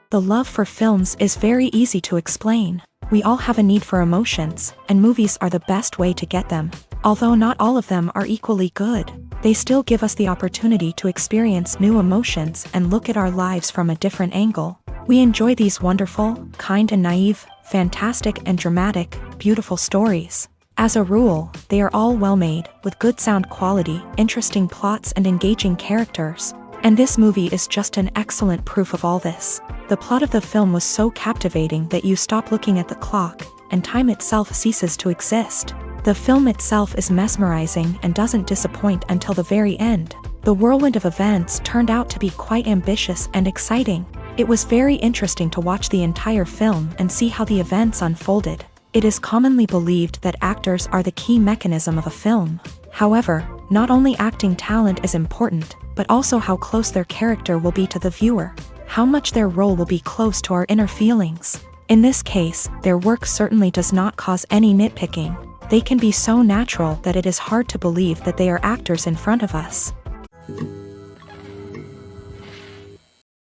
The love for films is very easy to explain. We all have a need for emotions, and movies are the best way to get them. Although not all of them are equally good, they still give us the opportunity to experience new emotions and look at our lives from a different angle. We enjoy these wonderful, kind and naive, fantastic and dramatic, beautiful stories. As a rule, they are all well-made, with good sound quality, interesting plots and engaging characters. And this movie is just an excellent proof of all this. The plot of the film was so captivating that you stop looking at the clock, and time itself ceases to exist. The film itself is mesmerizing and doesn't disappoint until the very end. The whirlwind of events turned out to be quite ambitious and exciting. It was very interesting to watch the entire film and see how the events unfolded. It is commonly believed that actors are the key mechanism of a film. However, not only acting talent is important, but also how close their character will be to the viewer. How much their role will be close to our inner feelings. In this case, their work certainly does not cause any nitpicking. They can be so natural that it is hard to believe that they are actors in front of us.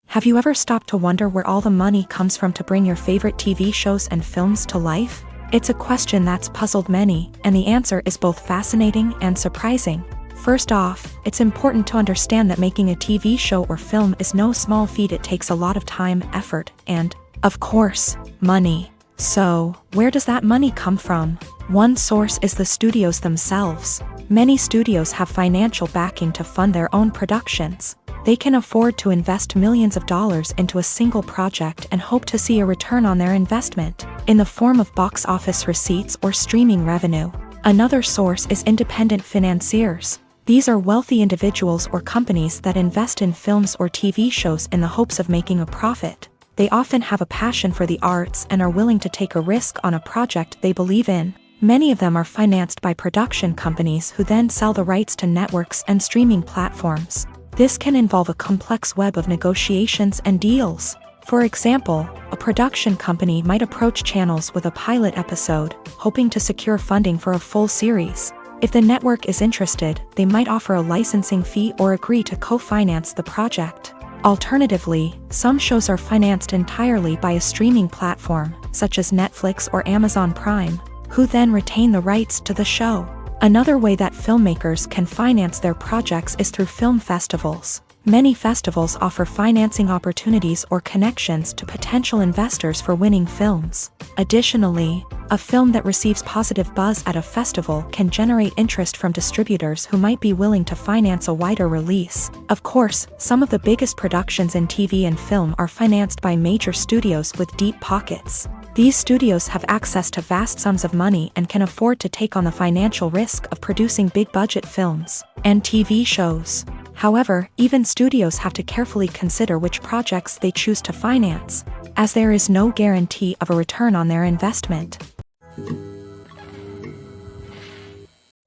Have you ever stopped to wonder where all the money comes from to bring your favorite TV shows and films to life? It's a question that's puzzled many, and the answer is both fascinating and surprising. First off, it's important to understand that making a TV show or film is no small feat. It takes a lot of time, effort, and, of course, money. So, where does that money come from? One source is the studios themselves. Many studios have financial backing to fund their own productions. They can afford to invest millions of dollars into a single project and hope to see a return on their investment, in the form of box office receipts or streaming revenue. Another source is independent financiers. These are wealthy individuals or companies that invest in films or TV shows in the hopes of making a profit. They often have a passion for the arts and are willing to take a risk on a project they believe in. Many of them are financed by production companies who then sell the rights to networks and streaming platforms. This can involve a complex web of negotiations and deals. For example, a production company might approach channels with a pilot episode, hoping to secure funding for a full series. If the network is interested, they might offer a licensing fee or agree to co-finance the project. Alternatively, some shows are financed entirely by a streaming platform, such as Netflix or Amazon Prime, who then retain the rights to the show. Another way that filmmakers can finance their projects is through film festivals. Many festivals offer financing opportunities or connections to potential investors for winning films. Additionally, a film that receives positive buzz at a festival can generate interest from distributors who might be willing to finance a wider release. Of course, some of the biggest productions in TV and film are financed by major studios with deep pockets. These studios have access to vast sums of money and can afford to take on the financial risk of producing big-budget films and TV shows. However, even studios have to carefully consider which projects they choose to finance, as there is no guarantee of a return on their investment.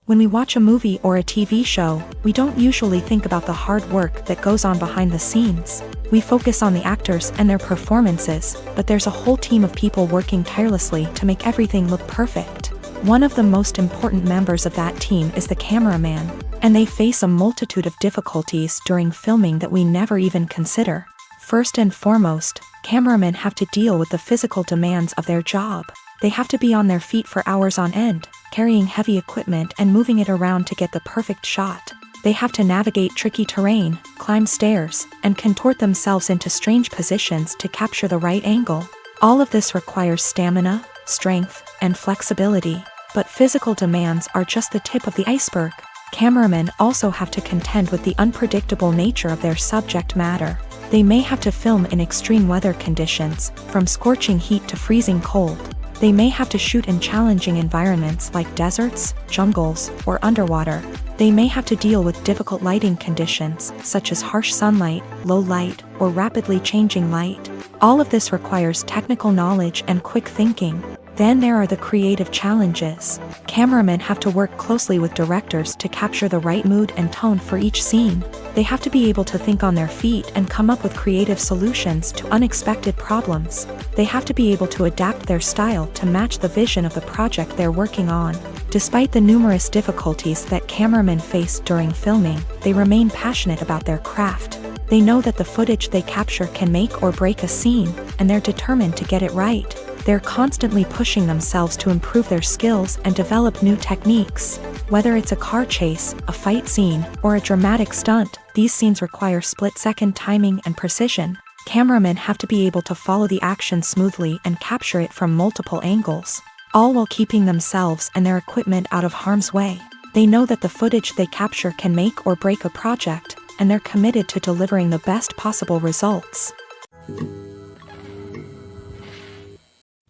When we watch a movie or a TV show, we don't usually think about the hard work that goes on behind the scenes. We focus on the actors and their performances, but there's a whole team of people working tirelessly to make everything look perfect. One of the most important members of that team is the cameraman, and they face a multitude of difficulties during filming that we never even consider. First and foremost, cameramen have to deal with the physical demands of their job. They have to be on their feet for hours on end, carrying heavy equipment and moving it around to get the perfect shot. They have to navigate tricky terrain, climb stairs, and contort themselves into strange positions to capture the right angle. All of this requires stamina, strength, and flexibility. But physical demands are just the tip of the iceberg. Cameramen also have to contend with the unpredictable nature of their subject matter. They may have to film in extreme weather conditions, from scorching heat to freezing cold. They may have to shoot in challenging environments like deserts, jungles, or underwater. They may have to deal with difficult lighting conditions, such as harsh sunlight, low light, or rapidly changing light. All of this requires technical knowledge and quick thinking. Then there are the creative challenges. Cameramen have to work closely with directors to capture the right mood and tone for each scene. They have to be able to think on their feet and come up with creative solutions to unexpected problems. They have to be able to adapt their style to match the vision of the project they're working on. Despite the numerous difficulties that cameramen face during filming, they remain passionate about their craft. They know that the footage they capture can make or break a scene, and they're determined to get it right. They're constantly pushing themselves to improve their skills and develop new techniques. Whether it's a car chase, a fight scene, or a dramatic stunt, these scenes require split-second timing and precision. Cameramen have to be able to follow the action smoothly and capture it from multiple angles, all while keeping themselves and their equipment out of harm's way. They know that the footage they capture can make or break a project, and they're committed to delivering the best possible results.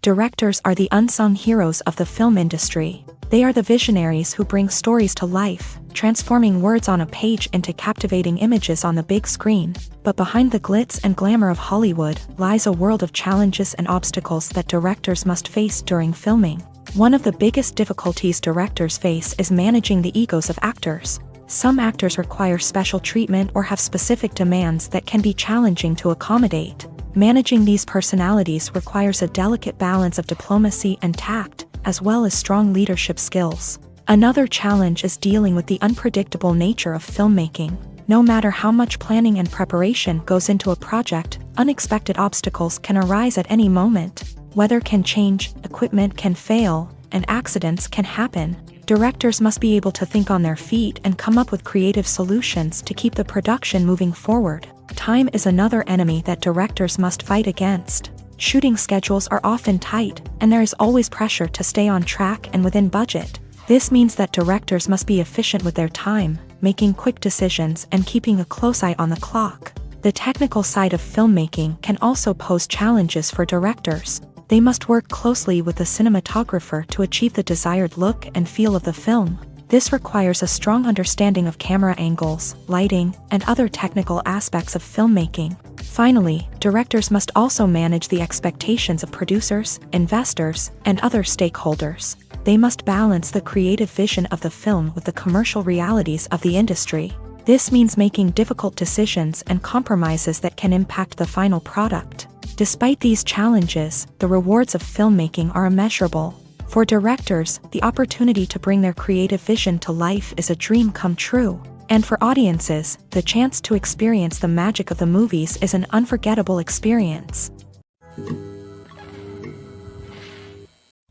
Directors are the unsung heroes of the film industry. They are the visionaries who bring stories to life, transforming words on a page into captivating images on the big screen. But behind the glitz and glamour of Hollywood lies a world of challenges and obstacles that directors must face during filming. One of the biggest difficulties directors face is managing the egos of actors. Some actors require special treatment or have specific demands that can be challenging to accommodate. Managing these personalities requires a delicate balance of diplomacy and tact, as well as strong leadership skills. Another challenge is dealing with the unpredictable nature of filmmaking. No matter how much planning and preparation goes into a project, unexpected obstacles can arise at any moment. Weather can change, equipment can fail, and accidents can happen. Directors must be able to think on their feet and come up with creative solutions to keep the production moving forward. Time is another enemy that directors must fight against. Shooting schedules are often tight, and there is always pressure to stay on track and within budget. This means that directors must be efficient with their time, making quick decisions and keeping a close eye on the clock. The technical side of filmmaking can also pose challenges for directors. They must work closely with the cinematographer to achieve the desired look and feel of the film. This requires a strong understanding of camera angles, lighting, and other technical aspects of filmmaking. Finally, directors must also manage the expectations of producers, investors, and other stakeholders. They must balance the creative vision of the film with the commercial realities of the industry. This means making difficult decisions and compromises that can impact the final product. Despite these challenges, the rewards of filmmaking are immeasurable. For directors, the opportunity to bring their creative vision to life is a dream come true. And for audiences, the chance to experience the magic of the movies is an unforgettable experience.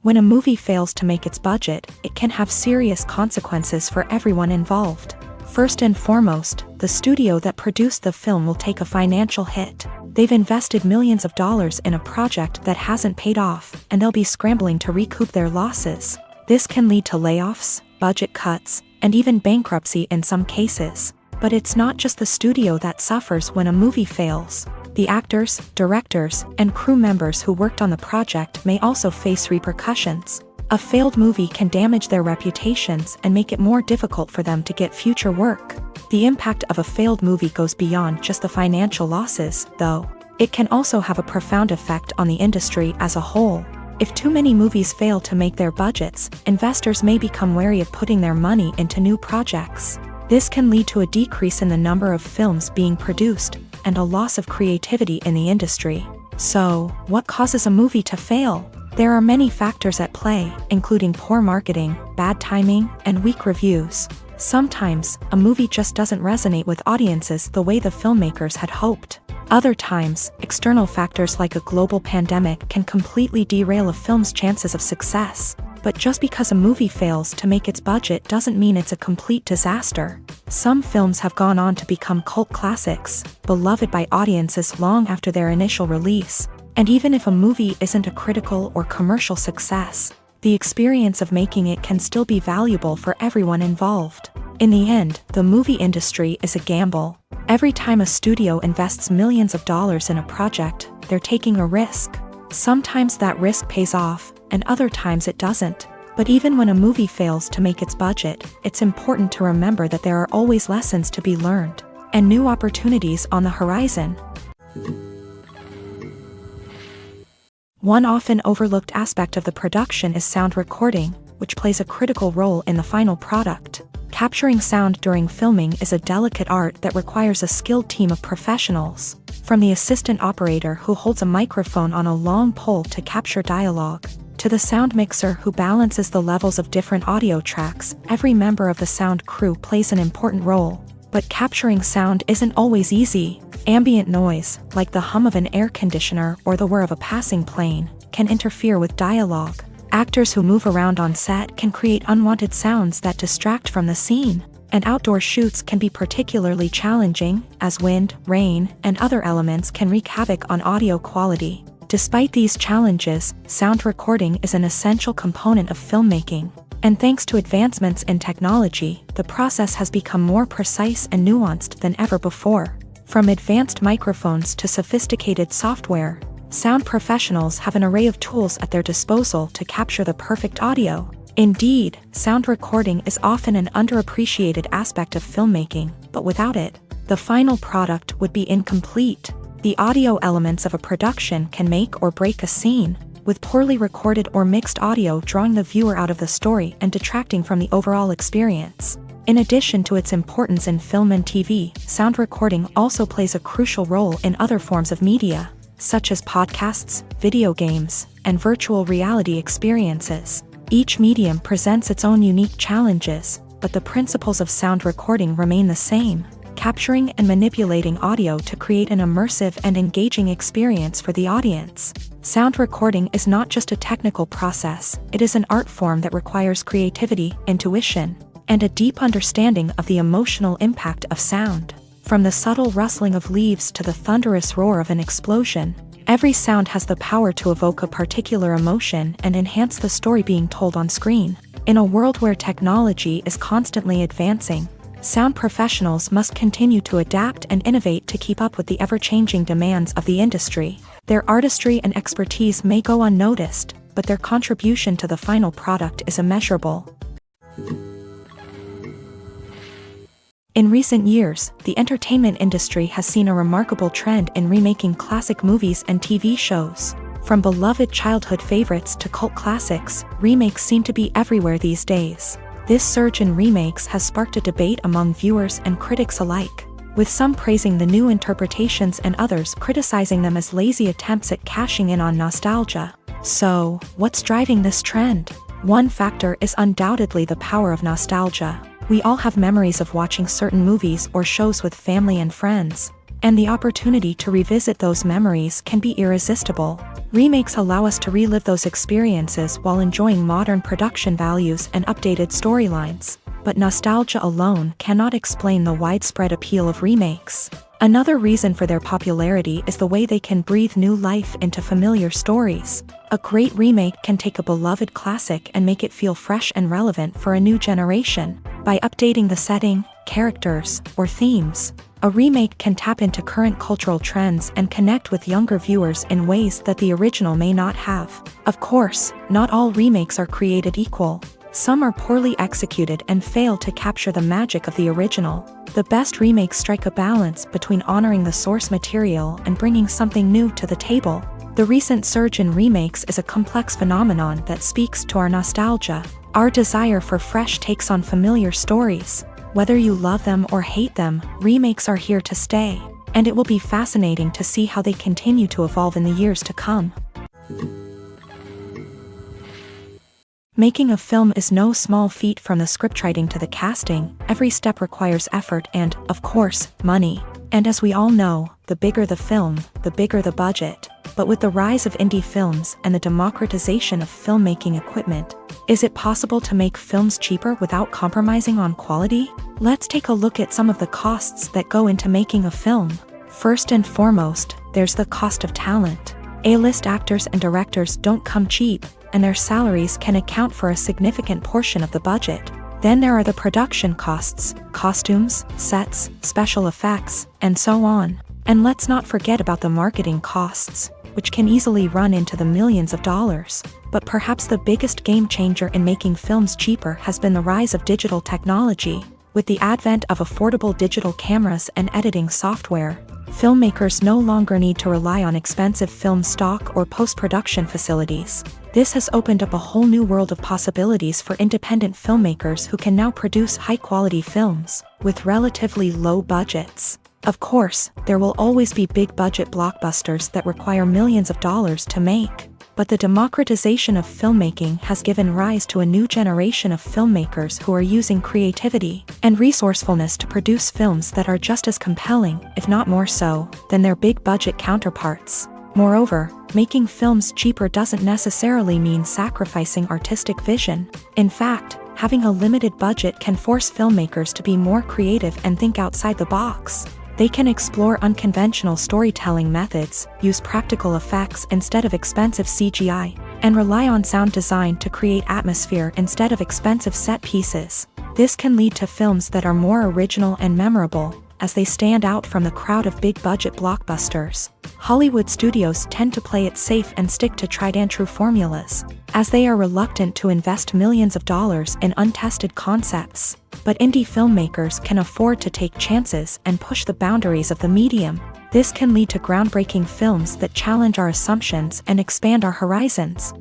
When a movie fails to make its budget, it can have serious consequences for everyone involved. First and foremost, the studio that produced the film will take a financial hit. They've invested millions of dollars in a project that hasn't paid off, and they'll be scrambling to recoup their losses. This can lead to layoffs, budget cuts, and even bankruptcy in some cases. But it's not just the studio that suffers when a movie fails. The actors, directors, and crew members who worked on the project may also face repercussions. A failed movie can damage their reputations and make it more difficult for them to get future work. The impact of a failed movie goes beyond just the financial losses, though. It can also have a profound effect on the industry as a whole. If too many movies fail to make their budgets, investors may become wary of putting their money into new projects. This can lead to a decrease in the number of films being produced, and a loss of creativity in the industry. So, what causes a movie to fail? There are many factors at play, including poor marketing, bad timing, and weak reviews. Sometimes, a movie just doesn't resonate with audiences the way the filmmakers had hoped. Other times, external factors like a global pandemic can completely derail a film's chances of success. But just because a movie fails to make its budget doesn't mean it's a complete disaster. Some films have gone on to become cult classics, beloved by audiences long after their initial release. And even if a movie isn't a critical or commercial success, the experience of making it can still be valuable for everyone involved. In the end, the movie industry is a gamble. Every time a studio invests millions of dollars in a project, they're taking a risk. Sometimes that risk pays off, and other times it doesn't. But even when a movie fails to make its budget, it's important to remember that there are always lessons to be learned, and new opportunities on the horizon. One often overlooked aspect of the production is sound recording, which plays a critical role in the final product. Capturing sound during filming is a delicate art that requires a skilled team of professionals. From the assistant operator who holds a microphone on a long pole to capture dialogue, to the sound mixer who balances the levels of different audio tracks, every member of the sound crew plays an important role. But capturing sound isn't always easy. Ambient noise, like the hum of an air conditioner or the whir of a passing plane, can interfere with dialogue. Actors who move around on set can create unwanted sounds that distract from the scene. And outdoor shoots can be particularly challenging, as wind, rain, and other elements can wreak havoc on audio quality. Despite these challenges, sound recording is an essential component of filmmaking. And thanks to advancements in technology, the process has become more precise and nuanced than ever before. From advanced microphones to sophisticated software, sound professionals have an array of tools at their disposal to capture the perfect audio. Indeed, sound recording is often an underappreciated aspect of filmmaking, but without it, the final product would be incomplete. The audio elements of a production can make or break a scene, with poorly recorded or mixed audio drawing the viewer out of the story and detracting from the overall experience. In addition to its importance in film and TV, sound recording also plays a crucial role in other forms of media, such as podcasts, video games, and virtual reality experiences. Each medium presents its own unique challenges, but the principles of sound recording remain the same, capturing and manipulating audio to create an immersive and engaging experience for the audience. Sound recording is not just a technical process, it is an art form that requires creativity, intuition, and a deep understanding of the emotional impact of sound. From the subtle rustling of leaves to the thunderous roar of an explosion, every sound has the power to evoke a particular emotion and enhance the story being told on screen. In a world where technology is constantly advancing, sound professionals must continue to adapt and innovate to keep up with the ever-changing demands of the industry. Their artistry and expertise may go unnoticed, but their contribution to the final product is immeasurable. In recent years, the entertainment industry has seen a remarkable trend in remaking classic movies and TV shows. From beloved childhood favorites to cult classics, remakes seem to be everywhere these days. This surge in remakes has sparked a debate among viewers and critics alike, with some praising the new interpretations and others criticizing them as lazy attempts at cashing in on nostalgia. So, what's driving this trend? One factor is undoubtedly the power of nostalgia. We all have memories of watching certain movies or shows with family and friends, and the opportunity to revisit those memories can be irresistible. Remakes allow us to relive those experiences while enjoying modern production values and updated storylines. But nostalgia alone cannot explain the widespread appeal of remakes. Another reason for their popularity is the way they can breathe new life into familiar stories. A great remake can take a beloved classic and make it feel fresh and relevant for a new generation. By updating the setting, characters, or themes, a remake can tap into current cultural trends and connect with younger viewers in ways that the original may not have. Of course, not all remakes are created equal. Some are poorly executed and fail to capture the magic of the original. The best remakes strike a balance between honoring the source material and bringing something new to the table. The recent surge in remakes is a complex phenomenon that speaks to our nostalgia, our desire for fresh takes on familiar stories. Whether you love them or hate them, remakes are here to stay, and it will be fascinating to see how they continue to evolve in the years to come. Making a film is no small feat. From the scriptwriting to the casting, every step requires effort and, of course, money. And as we all know, the bigger the film, the bigger the budget. But with the rise of indie films and the democratization of filmmaking equipment, is it possible to make films cheaper without compromising on quality? Let's take a look at some of the costs that go into making a film. First and foremost, there's the cost of talent. A-list actors and directors don't come cheap, and their salaries can account for a significant portion of the budget. Then there are the production costs, costumes, sets, special effects, and so on. And let's not forget about the marketing costs, which can easily run into the millions of dollars. But perhaps the biggest game changer in making films cheaper has been the rise of digital technology. With the advent of affordable digital cameras and editing software, filmmakers no longer need to rely on expensive film stock or post-production facilities. This has opened up a whole new world of possibilities for independent filmmakers who can now produce high-quality films with relatively low budgets. Of course, there will always be big-budget blockbusters that require millions of dollars to make. But the democratization of filmmaking has given rise to a new generation of filmmakers who are using creativity and resourcefulness to produce films that are just as compelling, if not more so, than their big-budget counterparts. Moreover, making films cheaper doesn't necessarily mean sacrificing artistic vision. In fact, having a limited budget can force filmmakers to be more creative and think outside the box. They can explore unconventional storytelling methods, use practical effects instead of expensive CGI, and rely on sound design to create atmosphere instead of expensive set pieces. This can lead to films that are more original and memorable, as they stand out from the crowd of big-budget blockbusters. Hollywood studios tend to play it safe and stick to tried-and-true formulas, as they are reluctant to invest millions of dollars in untested concepts. But indie filmmakers can afford to take chances and push the boundaries of the medium. This can lead to groundbreaking films that challenge our assumptions and expand our horizons.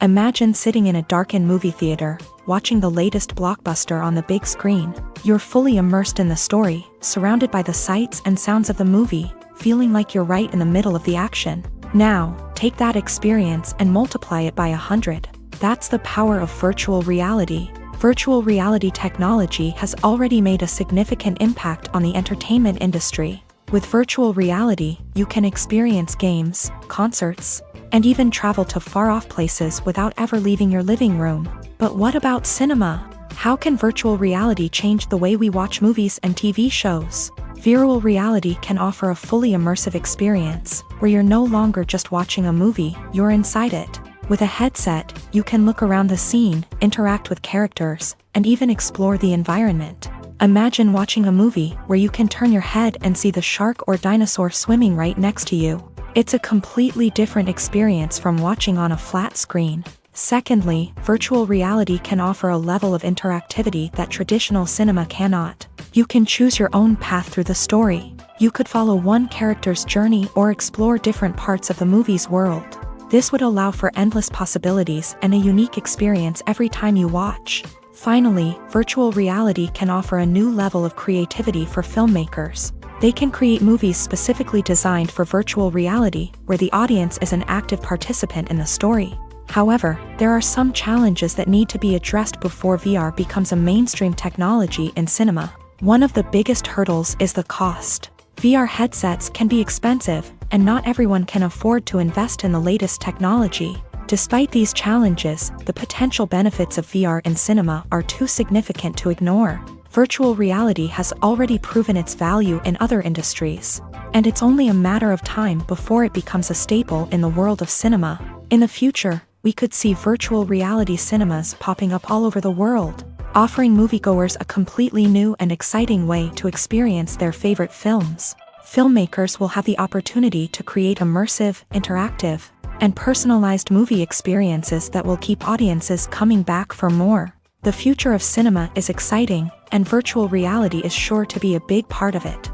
Imagine sitting in a darkened movie theater, watching the latest blockbuster on the big screen. You're fully immersed in the story, surrounded by the sights and sounds of the movie, feeling like you're right in the middle of the action. Now, take that experience and multiply it by 100. That's the power of virtual reality. Virtual reality technology has already made a significant impact on the entertainment industry. With virtual reality, you can experience games, concerts, and even travel to far-off places without ever leaving your living room. But what about cinema? How can virtual reality change the way we watch movies and TV shows? Virtual reality can offer a fully immersive experience, where you're no longer just watching a movie, you're inside it. With a headset, you can look around the scene, interact with characters, and even explore the environment. Imagine watching a movie where you can turn your head and see the shark or dinosaur swimming right next to you. It's a completely different experience from watching on a flat screen. Secondly, virtual reality can offer a level of interactivity that traditional cinema cannot. You can choose your own path through the story. You could follow one character's journey or explore different parts of the movie's world. This would allow for endless possibilities and a unique experience every time you watch. Finally, virtual reality can offer a new level of creativity for filmmakers. They can create movies specifically designed for virtual reality, where the audience is an active participant in the story. However, there are some challenges that need to be addressed before VR becomes a mainstream technology in cinema. One of the biggest hurdles is the cost. VR headsets can be expensive, and not everyone can afford to invest in the latest technology. Despite these challenges, the potential benefits of VR in cinema are too significant to ignore. Virtual reality has already proven its value in other industries, and it's only a matter of time before it becomes a staple in the world of cinema. In the future, we could see virtual reality cinemas popping up all over the world, offering moviegoers a completely new and exciting way to experience their favorite films. Filmmakers will have the opportunity to create immersive, interactive, and personalized movie experiences that will keep audiences coming back for more. The future of cinema is exciting, and virtual reality is sure to be a big part of it.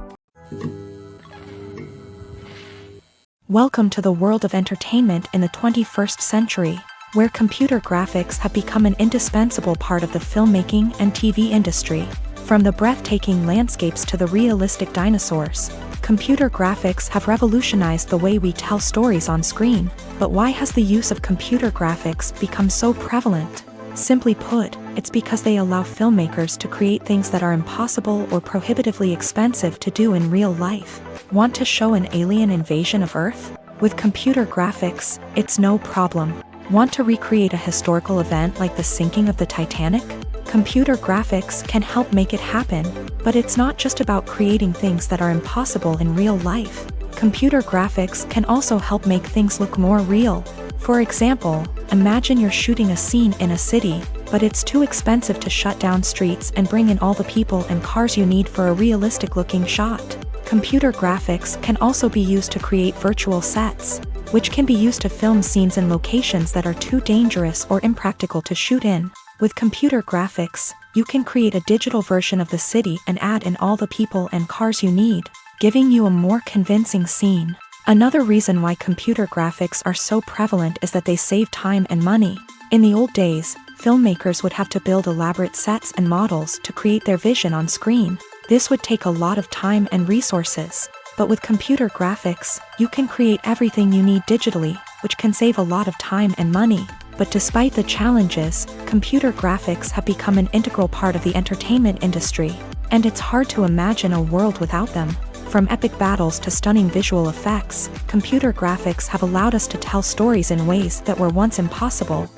Welcome to the world of entertainment in the 21st century, where computer graphics have become an indispensable part of the filmmaking and TV industry. From the breathtaking landscapes to the realistic dinosaurs, computer graphics have revolutionized the way we tell stories on screen. But why has the use of computer graphics become so prevalent? Simply put, it's because they allow filmmakers to create things that are impossible or prohibitively expensive to do in real life. Want to show an alien invasion of Earth? With computer graphics, it's no problem. Want to recreate a historical event like the sinking of the Titanic? Computer graphics can help make it happen, but it's not just about creating things that are impossible in real life. Computer graphics can also help make things look more real. For example, imagine you're shooting a scene in a city, but it's too expensive to shut down streets and bring in all the people and cars you need for a realistic-looking shot. Computer graphics can also be used to create virtual sets, which can be used to film scenes in locations that are too dangerous or impractical to shoot in. With computer graphics, you can create a digital version of the city and add in all the people and cars you need, giving you a more convincing scene. Another reason why computer graphics are so prevalent is that they save time and money. In the old days, filmmakers would have to build elaborate sets and models to create their vision on screen. This would take a lot of time and resources. But with computer graphics, you can create everything you need digitally, which can save a lot of time and money. But despite the challenges, computer graphics have become an integral part of the entertainment industry, and it's hard to imagine a world without them. From epic battles to stunning visual effects, computer graphics have allowed us to tell stories in ways that were once impossible.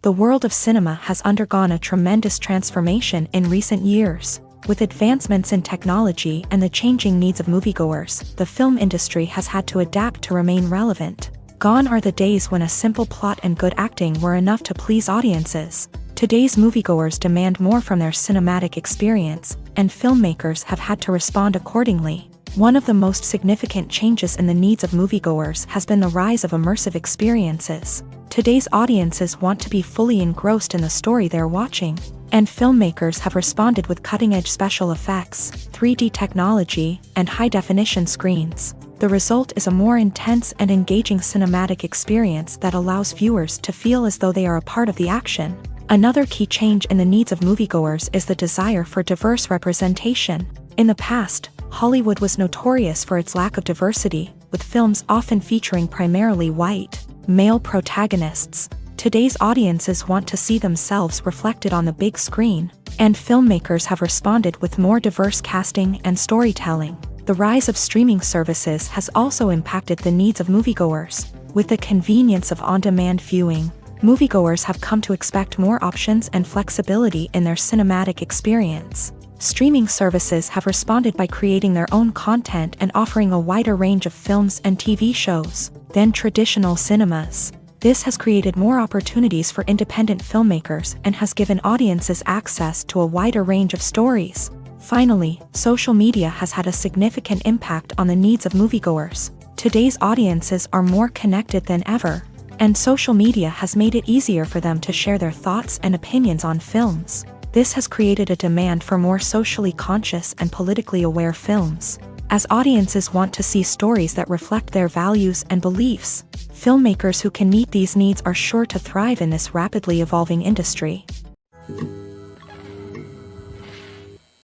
The world of cinema has undergone a tremendous transformation in recent years. With advancements in technology and the changing needs of moviegoers, the film industry has had to adapt to remain relevant. Gone are the days when a simple plot and good acting were enough to please audiences. Today's moviegoers demand more from their cinematic experience, and filmmakers have had to respond accordingly. One of the most significant changes in the needs of moviegoers has been the rise of immersive experiences. Today's audiences want to be fully engrossed in the story they're watching, and filmmakers have responded with cutting-edge special effects, 3D technology, and high-definition screens. The result is a more intense and engaging cinematic experience that allows viewers to feel as though they are a part of the action. Another key change in the needs of moviegoers is the desire for diverse representation. In the past, Hollywood was notorious for its lack of diversity, with films often featuring primarily white, male protagonists. Today's audiences want to see themselves reflected on the big screen, and filmmakers have responded with more diverse casting and storytelling. The rise of streaming services has also impacted the needs of moviegoers. With the convenience of on-demand viewing, moviegoers have come to expect more options and flexibility in their cinematic experience. Streaming services have responded by creating their own content and offering a wider range of films and TV shows than traditional cinemas. This has created more opportunities for independent filmmakers and has given audiences access to a wider range of stories. Finally, social media has had a significant impact on the needs of moviegoers. Today's audiences are more connected than ever, and social media has made it easier for them to share their thoughts and opinions on films. This has created a demand for more socially conscious and politically aware films. As audiences want to see stories that reflect their values and beliefs, filmmakers who can meet these needs are sure to thrive in this rapidly evolving industry.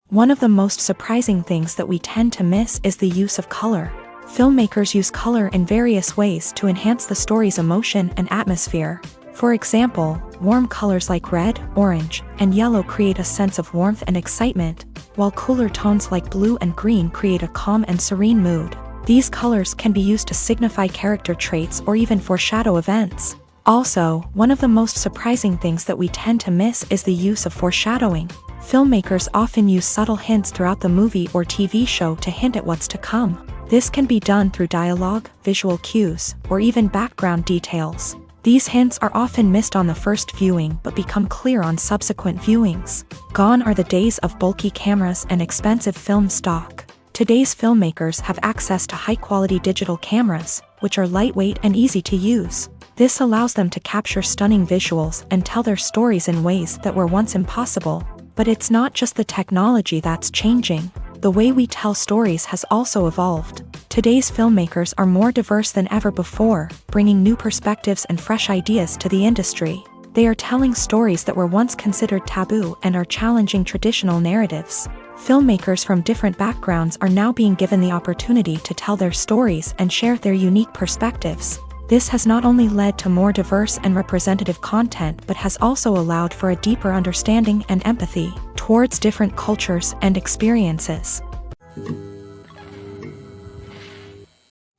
One of the most surprising things that we tend to miss is the use of color. Filmmakers use color in various ways to enhance the story's emotion and atmosphere. For example, warm colors like red, orange, and yellow create a sense of warmth and excitement, while cooler tones like blue and green create a calm and serene mood. These colors can be used to signify character traits or even foreshadow events. Also, one of the most surprising things that we tend to miss is the use of foreshadowing. Filmmakers often use subtle hints throughout the movie or TV show to hint at what's to come. This can be done through dialogue, visual cues, or even background details. These hints are often missed on the first viewing but become clear on subsequent viewings. Gone are the days of bulky cameras and expensive film stock. Today's filmmakers have access to high-quality digital cameras, which are lightweight and easy to use. This allows them to capture stunning visuals and tell their stories in ways that were once impossible. But it's not just the technology that's changing. The way we tell stories has also evolved. Today's filmmakers are more diverse than ever before, bringing new perspectives and fresh ideas to the industry. They are telling stories that were once considered taboo and are challenging traditional narratives. Filmmakers from different backgrounds are now being given the opportunity to tell their stories and share their unique perspectives. This has not only led to more diverse and representative content but has also allowed for a deeper understanding and empathy towards different cultures and experiences.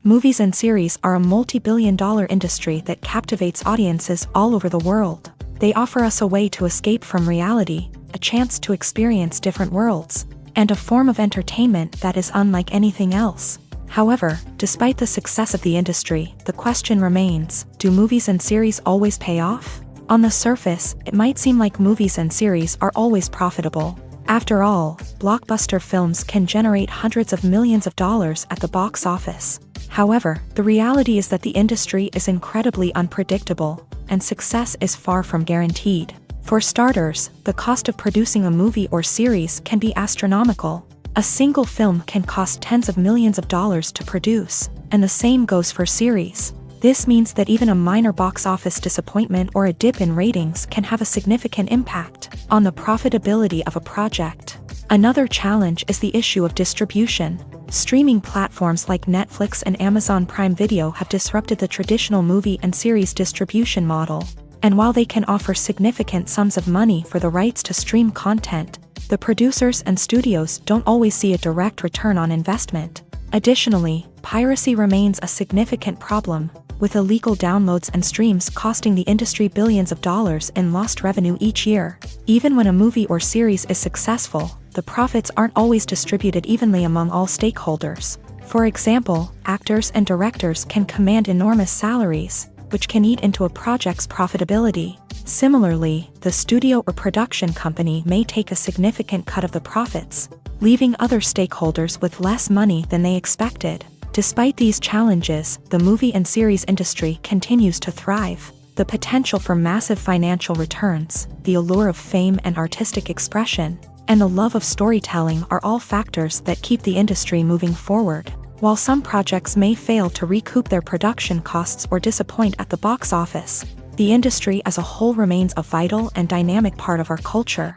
Movies and series are a multi-billion-dollar industry that captivates audiences all over the world. They offer us a way to escape from reality, a chance to experience different worlds, and a form of entertainment that is unlike anything else. However, despite the success of the industry, the question remains, do movies and series always pay off? On the surface, it might seem like movies and series are always profitable. After all, blockbuster films can generate hundreds of millions of dollars at the box office. However, the reality is that the industry is incredibly unpredictable, and success is far from guaranteed. For starters, the cost of producing a movie or series can be astronomical. A single film can cost tens of millions of dollars to produce, and the same goes for series. This means that even a minor box office disappointment or a dip in ratings can have a significant impact on the profitability of a project. Another challenge is the issue of distribution. Streaming platforms like Netflix and Amazon Prime Video have disrupted the traditional movie and series distribution model. And while they can offer significant sums of money for the rights to stream content, the producers and studios don't always see a direct return on investment. Additionally, piracy remains a significant problem, with illegal downloads and streams costing the industry billions of dollars in lost revenue each year. Even when a movie or series is successful, the profits aren't always distributed evenly among all stakeholders. For example, actors and directors can command enormous salaries, which can eat into a project's profitability. Similarly, the studio or production company may take a significant cut of the profits, leaving other stakeholders with less money than they expected. Despite these challenges, the movie and series industry continues to thrive. The potential for massive financial returns, the allure of fame and artistic expression, and the love of storytelling are all factors that keep the industry moving forward. While some projects may fail to recoup their production costs or disappoint at the box office, the industry as a whole remains a vital and dynamic part of our culture.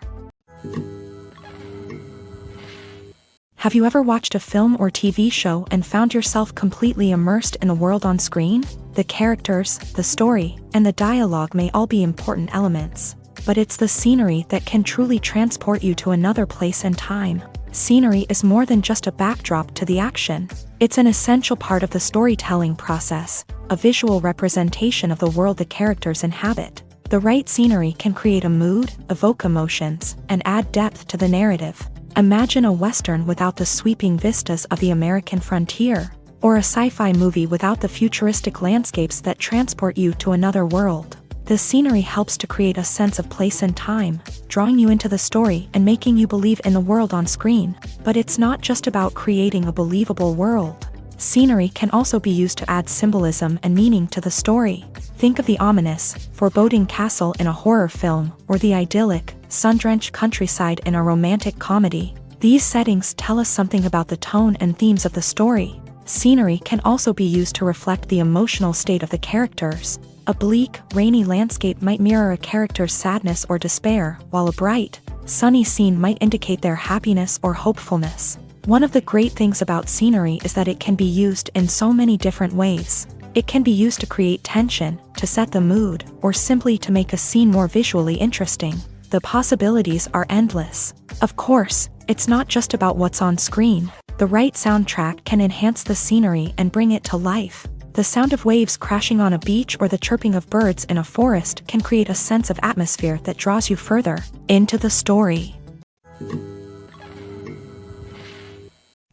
Have you ever watched a film or TV show and found yourself completely immersed in the world on screen? The characters, the story, and the dialogue may all be important elements, but it's the scenery that can truly transport you to another place and time. Scenery is more than just a backdrop to the action. It's an essential part of the storytelling process, a visual representation of the world the characters inhabit. The right scenery can create a mood, evoke emotions, and add depth to the narrative. Imagine a Western without the sweeping vistas of the American frontier, or a sci-fi movie without the futuristic landscapes that transport you to another world. The scenery helps to create a sense of place and time, drawing you into the story and making you believe in the world on screen. But it's not just about creating a believable world. Scenery can also be used to add symbolism and meaning to the story. Think of the ominous, foreboding castle in a horror film, or the idyllic, sun-drenched countryside in a romantic comedy. These settings tell us something about the tone and themes of the story. Scenery can also be used to reflect the emotional state of the characters. A bleak, rainy landscape might mirror a character's sadness or despair, while a bright, sunny scene might indicate their happiness or hopefulness. One of the great things about scenery is that it can be used in so many different ways. It can be used to create tension, to set the mood, or simply to make a scene more visually interesting. The possibilities are endless. Of course, it's not just about what's on screen. The right soundtrack can enhance the scenery and bring it to life. The sound of waves crashing on a beach or the chirping of birds in a forest can create a sense of atmosphere that draws you further into the story.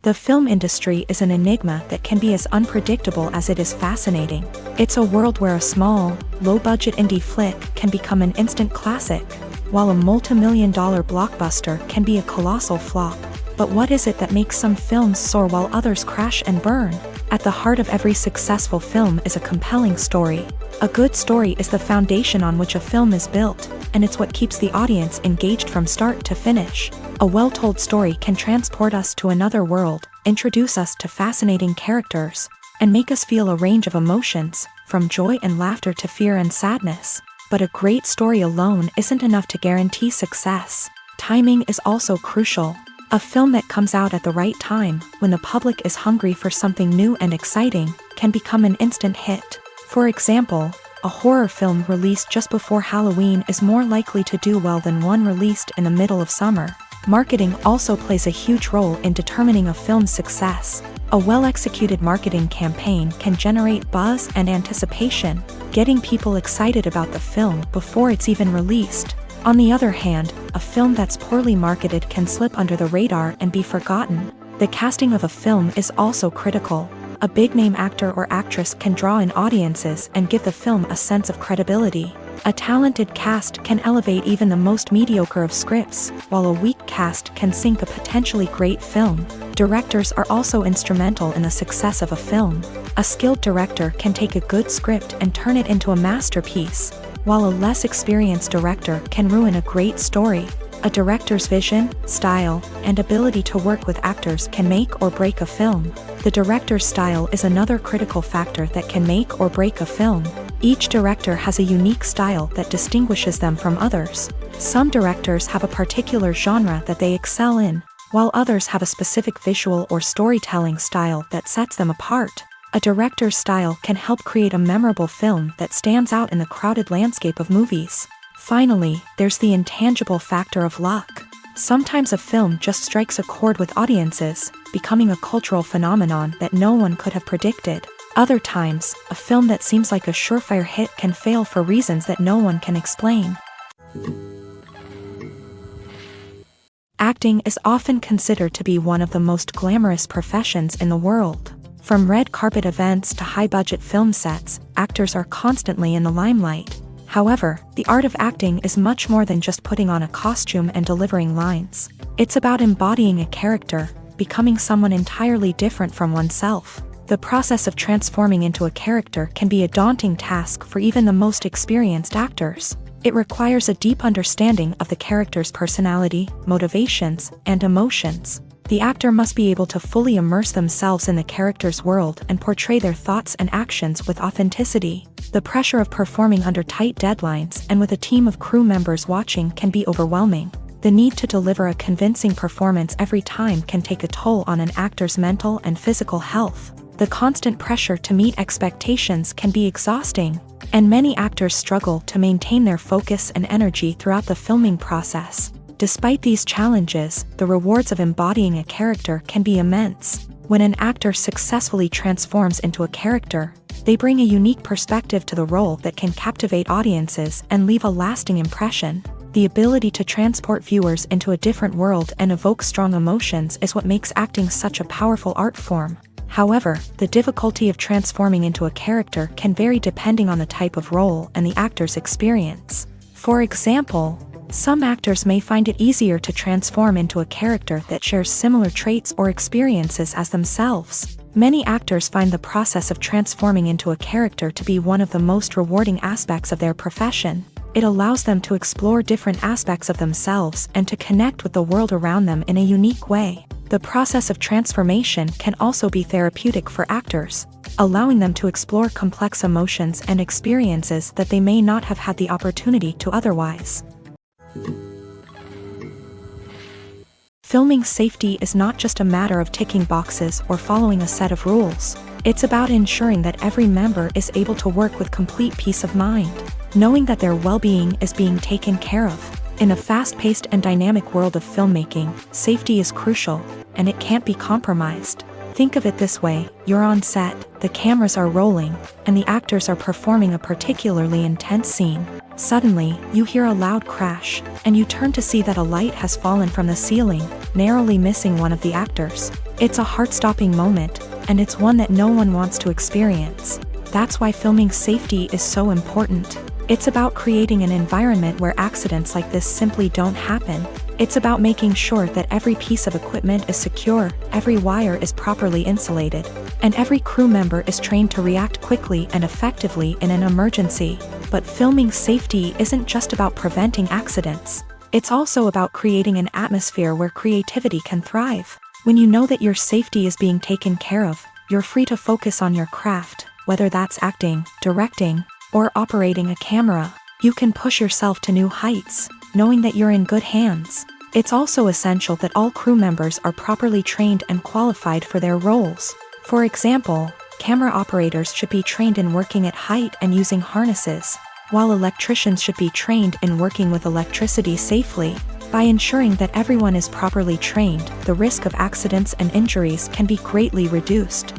The film industry is an enigma that can be as unpredictable as it is fascinating. It's a world where a small, low-budget indie flick can become an instant classic, while a multi-million-dollar blockbuster can be a colossal flop. But what is it that makes some films soar while others crash and burn? At the heart of every successful film is a compelling story. A good story is the foundation on which a film is built, and it's what keeps the audience engaged from start to finish. A well-told story can transport us to another world, introduce us to fascinating characters, and make us feel a range of emotions, from joy and laughter to fear and sadness. But a great story alone isn't enough to guarantee success. Timing is also crucial. A film that comes out at the right time, when the public is hungry for something new and exciting, can become an instant hit. For example, a horror film released just before Halloween is more likely to do well than one released in the middle of summer. Marketing also plays a huge role in determining a film's success. A well-executed marketing campaign can generate buzz and anticipation, getting people excited about the film before it's even released. On the other hand, a film that's poorly marketed can slip under the radar and be forgotten. The casting of a film is also critical. A big-name actor or actress can draw in audiences and give the film a sense of credibility. A talented cast can elevate even the most mediocre of scripts, while a weak cast can sink a potentially great film. Directors are also instrumental in the success of a film. A skilled director can take a good script and turn it into a masterpiece, while a less experienced director can ruin a great story. A director's vision, style, and ability to work with actors can make or break a film. The director's style is another critical factor that can make or break a film. Each director has a unique style that distinguishes them from others. Some directors have a particular genre that they excel in, while others have a specific visual or storytelling style that sets them apart. A director's style can help create a memorable film that stands out in the crowded landscape of movies. Finally, there's the intangible factor of luck. Sometimes a film just strikes a chord with audiences, becoming a cultural phenomenon that no one could have predicted. Other times, a film that seems like a surefire hit can fail for reasons that no one can explain. Acting is often considered to be one of the most glamorous professions in the world. From red carpet events to high-budget film sets, actors are constantly in the limelight. However, the art of acting is much more than just putting on a costume and delivering lines. It's about embodying a character, becoming someone entirely different from oneself. The process of transforming into a character can be a daunting task for even the most experienced actors. It requires a deep understanding of the character's personality, motivations, and emotions. The actor must be able to fully immerse themselves in the character's world and portray their thoughts and actions with authenticity. The pressure of performing under tight deadlines and with a team of crew members watching can be overwhelming. The need to deliver a convincing performance every time can take a toll on an actor's mental and physical health. The constant pressure to meet expectations can be exhausting, and many actors struggle to maintain their focus and energy throughout the filming process. Despite these challenges, the rewards of embodying a character can be immense. When an actor successfully transforms into a character, they bring a unique perspective to the role that can captivate audiences and leave a lasting impression. The ability to transport viewers into a different world and evoke strong emotions is what makes acting such a powerful art form. However, the difficulty of transforming into a character can vary depending on the type of role and the actor's experience. For example, some actors may find it easier to transform into a character that shares similar traits or experiences as themselves. Many actors find the process of transforming into a character to be one of the most rewarding aspects of their profession. It allows them to explore different aspects of themselves and to connect with the world around them in a unique way. The process of transformation can also be therapeutic for actors, allowing them to explore complex emotions and experiences that they may not have had the opportunity to otherwise. Filming safety is not just a matter of ticking boxes or following a set of rules. It's about ensuring that every member is able to work with complete peace of mind, knowing that their well-being is being taken care of. In a fast-paced and dynamic world of filmmaking, safety is crucial, and it can't be compromised. Think of it this way: you're on set, the cameras are rolling, and the actors are performing a particularly intense scene. Suddenly, you hear a loud crash, and you turn to see that a light has fallen from the ceiling, narrowly missing one of the actors. It's a heart-stopping moment, and it's one that no one wants to experience. That's why filming safety is so important. It's about creating an environment where accidents like this simply don't happen. It's about making sure that every piece of equipment is secure, every wire is properly insulated, and every crew member is trained to react quickly and effectively in an emergency. But filming safety isn't just about preventing accidents. It's also about creating an atmosphere where creativity can thrive. When you know that your safety is being taken care of, you're free to focus on your craft, whether that's acting, directing, or operating a camera. You can push yourself to new heights, knowing that you're in good hands. It's also essential that all crew members are properly trained and qualified for their roles. For example, camera operators should be trained in working at height and using harnesses, while electricians should be trained in working with electricity safely. By ensuring that everyone is properly trained, the risk of accidents and injuries can be greatly reduced.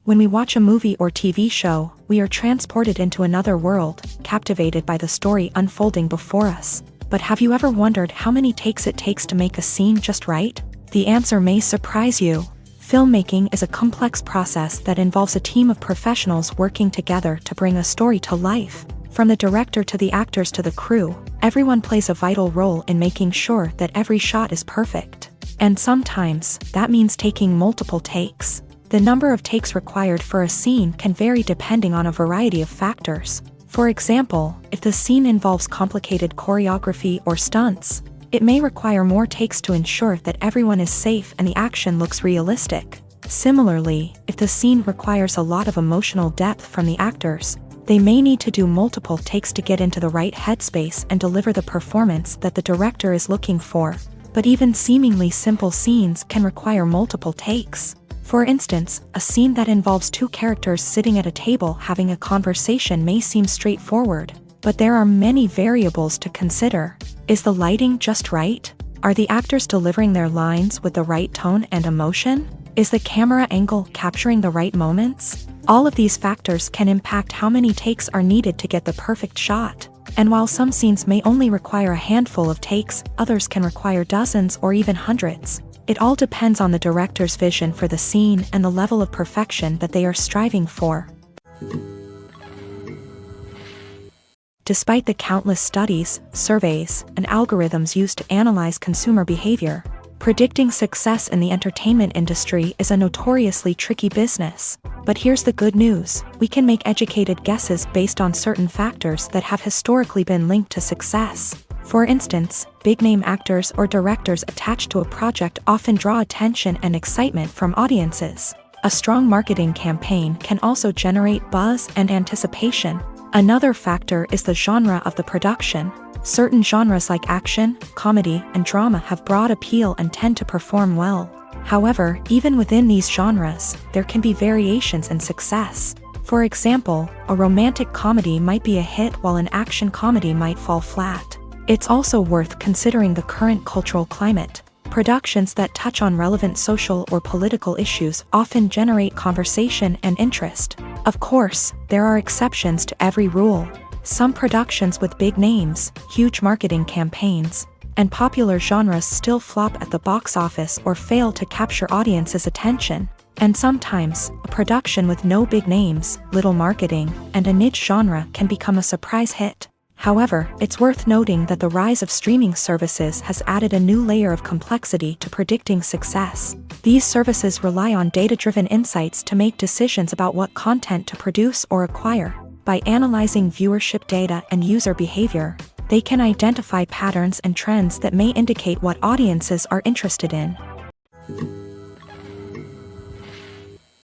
When we watch a movie or TV show, we are transported into another world, captivated by the story unfolding before us. But have you ever wondered how many takes it takes to make a scene just right? The answer may surprise you. Filmmaking is a complex process that involves a team of professionals working together to bring a story to life. From the director to the actors to the crew, everyone plays a vital role in making sure that every shot is perfect. And sometimes, that means taking multiple takes. The number of takes required for a scene can vary depending on a variety of factors. For example, if the scene involves complicated choreography or stunts, it may require more takes to ensure that everyone is safe and the action looks realistic. Similarly, if the scene requires a lot of emotional depth from the actors, they may need to do multiple takes to get into the right headspace and deliver the performance that the director is looking for. But even seemingly simple scenes can require multiple takes. For instance, a scene that involves two characters sitting at a table having a conversation may seem straightforward, but there are many variables to consider. Is the lighting just right? Are the actors delivering their lines with the right tone and emotion? Is the camera angle capturing the right moments? All of these factors can impact how many takes are needed to get the perfect shot. And while some scenes may only require a handful of takes, others can require dozens or even hundreds. It all depends on the director's vision for the scene and the level of perfection that they are striving for. Despite the countless studies, surveys, and algorithms used to analyze consumer behavior, predicting success in the entertainment industry is a notoriously tricky business. But here's the good news: we can make educated guesses based on certain factors that have historically been linked to success. For instance, big-name actors or directors attached to a project often draw attention and excitement from audiences. A strong marketing campaign can also generate buzz and anticipation. Another factor is the genre of the production. Certain genres like action, comedy, and drama have broad appeal and tend to perform well. However, even within these genres, there can be variations in success. For example, a romantic comedy might be a hit while an action comedy might fall flat. It's also worth considering the current cultural climate. Productions that touch on relevant social or political issues often generate conversation and interest. Of course, there are exceptions to every rule. Some productions with big names, huge marketing campaigns, and popular genres still flop at the box office or fail to capture audiences' attention. And sometimes, a production with no big names, little marketing, and a niche genre can become a surprise hit. However, it's worth noting that the rise of streaming services has added a new layer of complexity to predicting success. These services rely on data-driven insights to make decisions about what content to produce or acquire. By analyzing viewership data and user behavior, they can identify patterns and trends that may indicate what audiences are interested in.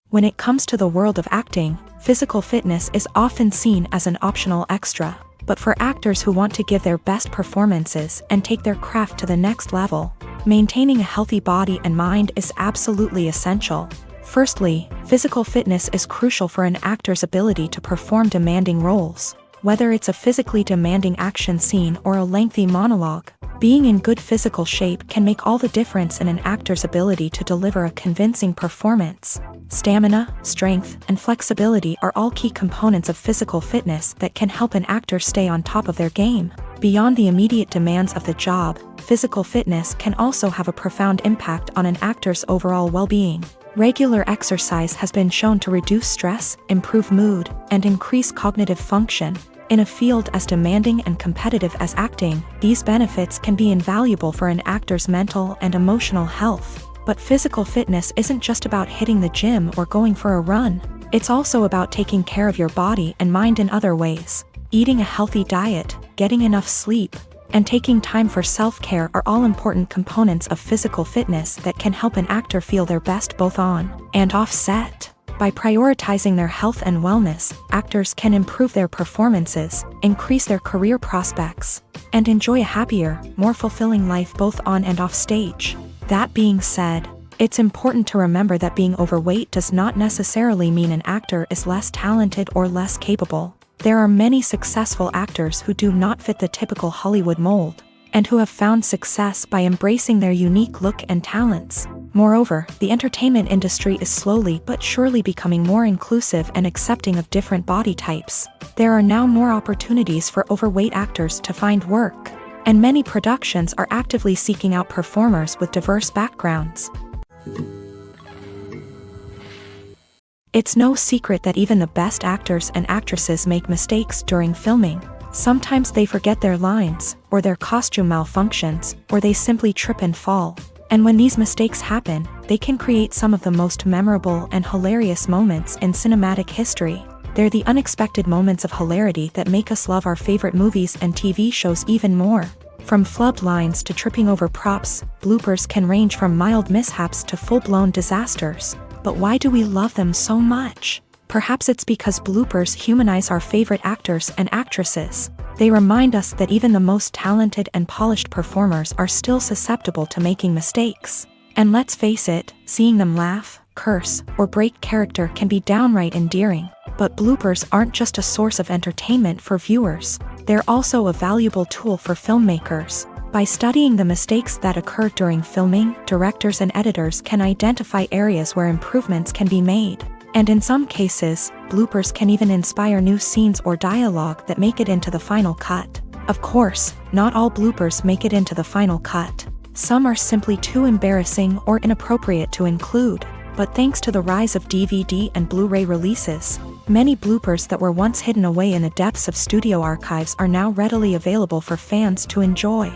When it comes to the world of acting, physical fitness is often seen as an optional extra. But for actors who want to give their best performances and take their craft to the next level, maintaining a healthy body and mind is absolutely essential. Firstly, physical fitness is crucial for an actor's ability to perform demanding roles. Whether it's a physically demanding action scene or a lengthy monologue, being in good physical shape can make all the difference in an actor's ability to deliver a convincing performance. Stamina, strength, and flexibility are all key components of physical fitness that can help an actor stay on top of their game. Beyond the immediate demands of the job, physical fitness can also have a profound impact on an actor's overall well-being. Regular exercise has been shown to reduce stress, improve mood, and increase cognitive function. In a field as demanding and competitive as acting, these benefits can be invaluable for an actor's mental and emotional health. But physical fitness isn't just about hitting the gym or going for a run. It's also about taking care of your body and mind in other ways. Eating a healthy diet, getting enough sleep, and taking time for self-care are all important components of physical fitness that can help an actor feel their best both on and off set. By prioritizing their health and wellness, actors can improve their performances, increase their career prospects, and enjoy a happier, more fulfilling life both on and off stage. That being said, it's important to remember that being overweight does not necessarily mean an actor is less talented or less capable. There are many successful actors who do not fit the typical Hollywood mold, and who have found success by embracing their unique look and talents. Moreover, the entertainment industry is slowly but surely becoming more inclusive and accepting of different body types. There are now more opportunities for overweight actors to find work, and many productions are actively seeking out performers with diverse backgrounds. It's no secret that even the best actors and actresses make mistakes during filming. Sometimes they forget their lines, or their costume malfunctions, or they simply trip and fall. And when these mistakes happen, they can create some of the most memorable and hilarious moments in cinematic history. They're the unexpected moments of hilarity that make us love our favorite movies and TV shows even more. From flubbed lines to tripping over props, bloopers can range from mild mishaps to full-blown disasters. But why do we love them so much? Perhaps it's because bloopers humanize our favorite actors and actresses. They remind us that even the most talented and polished performers are still susceptible to making mistakes. And let's face it, seeing them laugh, curse, or break character can be downright endearing. But bloopers aren't just a source of entertainment for viewers. They're also a valuable tool for filmmakers. By studying the mistakes that occur during filming, directors and editors can identify areas where improvements can be made. And in some cases, bloopers can even inspire new scenes or dialogue that make it into the final cut. Of course, not all bloopers make it into the final cut. Some are simply too embarrassing or inappropriate to include. But thanks to the rise of DVD and Blu-ray releases, many bloopers that were once hidden away in the depths of studio archives are now readily available for fans to enjoy.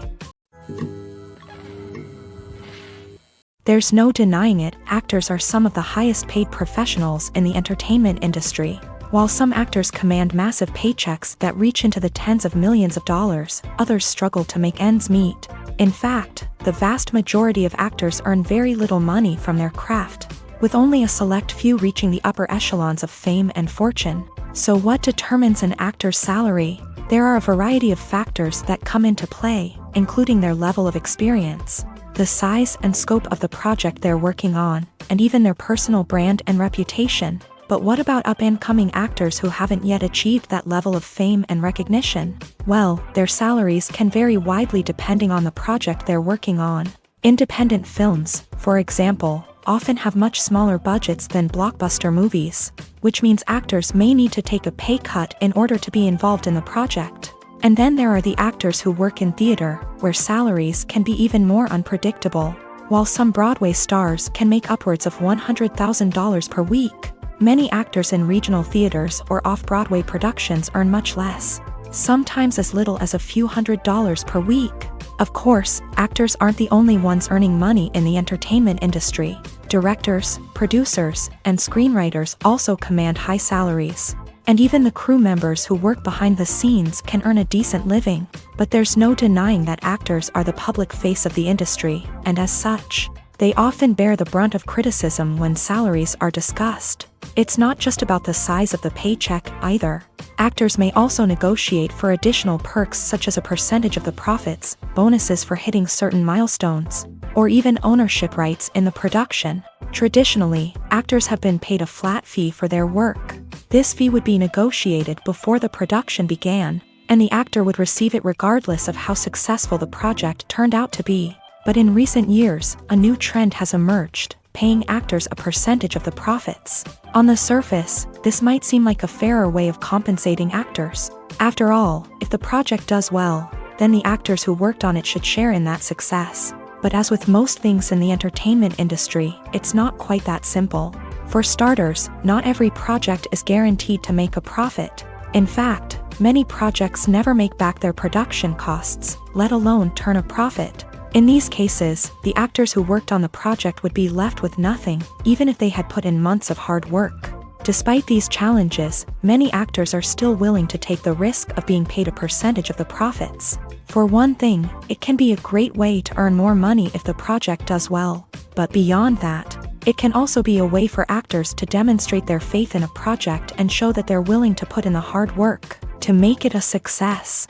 There's no denying it, actors are some of the highest paid professionals in the entertainment industry. While some actors command massive paychecks that reach into the tens of millions of dollars, others struggle to make ends meet. In fact, the vast majority of actors earn very little money from their craft, with only a select few reaching the upper echelons of fame and fortune. So what determines an actor's salary? There are a variety of factors that come into play, including their level of experience, the size and scope of the project they're working on, and even their personal brand and reputation. But what about up-and-coming actors who haven't yet achieved that level of fame and recognition? Well, their salaries can vary widely depending on the project they're working on. Independent films, for example, often have much smaller budgets than blockbuster movies, which means actors may need to take a pay cut in order to be involved in the project. And then there are the actors who work in theater, where salaries can be even more unpredictable. While some Broadway stars can make upwards of $100,000 per week, many actors in regional theaters or off-Broadway productions earn much less, sometimes as little as a few $100s per week. Of course, actors aren't the only ones earning money in the entertainment industry. Directors, producers, and screenwriters also command high salaries. And even the crew members who work behind the scenes can earn a decent living. But there's no denying that actors are the public face of the industry, and as such, they often bear the brunt of criticism when salaries are discussed. It's not just about the size of the paycheck, either. Actors may also negotiate for additional perks such as a percentage of the profits, bonuses for hitting certain milestones, or even ownership rights in the production. Traditionally, actors have been paid a flat fee for their work. This fee would be negotiated before the production began, and the actor would receive it regardless of how successful the project turned out to be. But in recent years, a new trend has emerged, paying actors a percentage of the profits. On the surface, this might seem like a fairer way of compensating actors. After all, if the project does well, then the actors who worked on it should share in that success. But as with most things in the entertainment industry, it's not quite that simple. For starters, not every project is guaranteed to make a profit. In fact, many projects never make back their production costs, let alone turn a profit. In these cases, the actors who worked on the project would be left with nothing, even if they had put in months of hard work. Despite these challenges, many actors are still willing to take the risk of being paid a percentage of the profits. For one thing, it can be a great way to earn more money if the project does well. But beyond that, it can also be a way for actors to demonstrate their faith in a project and show that they're willing to put in the hard work to make it a success.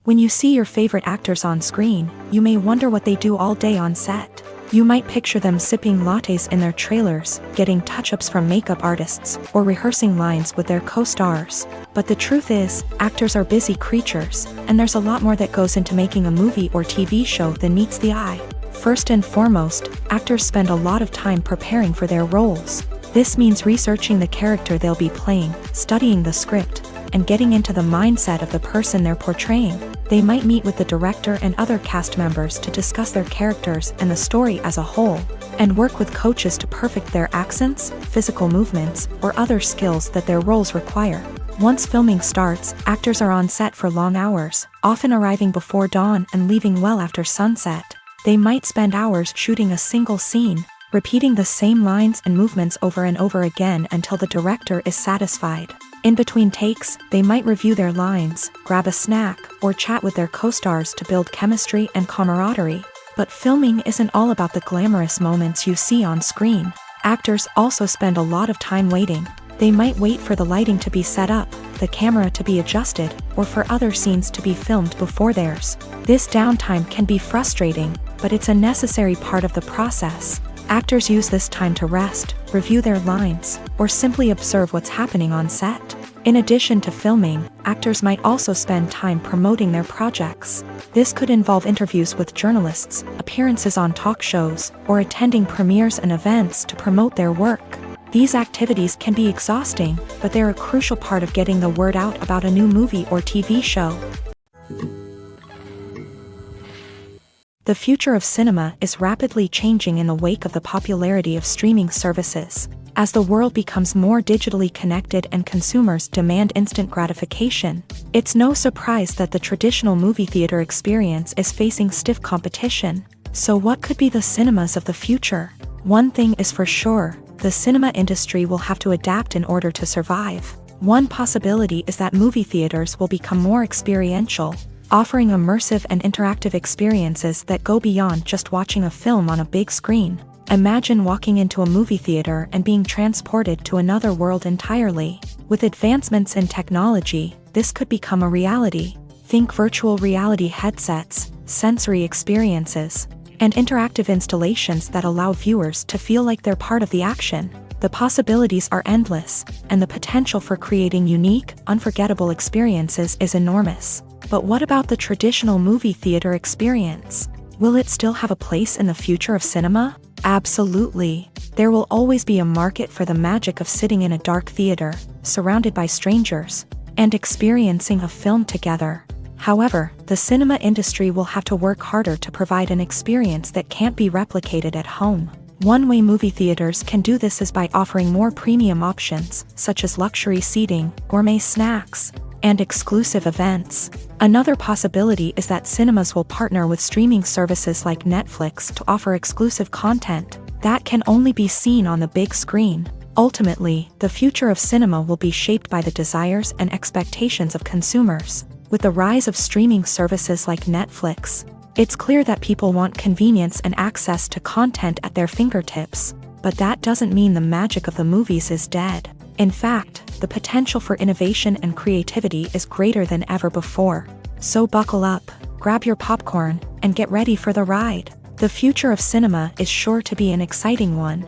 When you see your favorite actors on screen, you may wonder what they do all day on set. You might picture them sipping lattes in their trailers, getting touch-ups from makeup artists, or rehearsing lines with their co-stars. But the truth is, actors are busy creatures, and there's a lot more that goes into making a movie or TV show than meets the eye. First and foremost, actors spend a lot of time preparing for their roles. This means researching the character they'll be playing, studying the script, and getting into the mindset of the person they're portraying. They might meet with the director and other cast members to discuss their characters and the story as a whole, and work with coaches to perfect their accents, physical movements, or other skills that their roles require. Once filming starts, actors are on set for long hours, often arriving before dawn and leaving well after sunset. They might spend hours shooting a single scene, repeating the same lines and movements over and over again until the director is satisfied. In between takes, they might review their lines, grab a snack, or chat with their co-stars to build chemistry and camaraderie. But filming isn't all about the glamorous moments you see on screen. Actors also spend a lot of time waiting. They might wait for the lighting to be set up, the camera to be adjusted, or for other scenes to be filmed before theirs. This downtime can be frustrating, but it's a necessary part of the process. Actors use this time to rest, review their lines, or simply observe what's happening on set. In addition to filming, actors might also spend time promoting their projects. This could involve interviews with journalists, appearances on talk shows, or attending premieres and events to promote their work. These activities can be exhausting, but they're a crucial part of getting the word out about a new movie or TV show. The future of cinema is rapidly changing in the wake of the popularity of streaming services. As the world becomes more digitally connected and consumers demand instant gratification, it's no surprise that the traditional movie theater experience is facing stiff competition. So what could be the cinemas of the future? One thing is for sure, the cinema industry will have to adapt in order to survive. One possibility is that movie theaters will become more experiential, offering immersive and interactive experiences that go beyond just watching a film on a big screen. Imagine walking into a movie theater and being transported to another world entirely. With advancements in technology, this could become a reality. Think virtual reality headsets, sensory experiences, and interactive installations that allow viewers to feel like they're part of the action. The possibilities are endless, and the potential for creating unique, unforgettable experiences is enormous. But what about the traditional movie theater experience? Will it still have a place in the future of cinema? Absolutely. There will always be a market for the magic of sitting in a dark theater, surrounded by strangers, and experiencing a film together. However, the cinema industry will have to work harder to provide an experience that can't be replicated at home. One way movie theaters can do this is by offering more premium options, such as luxury seating, gourmet snacks, and exclusive events. Another possibility is that cinemas will partner with streaming services like Netflix to offer exclusive content that can only be seen on the big screen. Ultimately, the future of cinema will be shaped by the desires and expectations of consumers. With the rise of streaming services like Netflix, it's clear that people want convenience and access to content at their fingertips. But that doesn't mean the magic of the movies is dead. In fact, the potential for innovation and creativity is greater than ever before. So buckle up, grab your popcorn, and get ready for the ride. The future of cinema is sure to be an exciting one.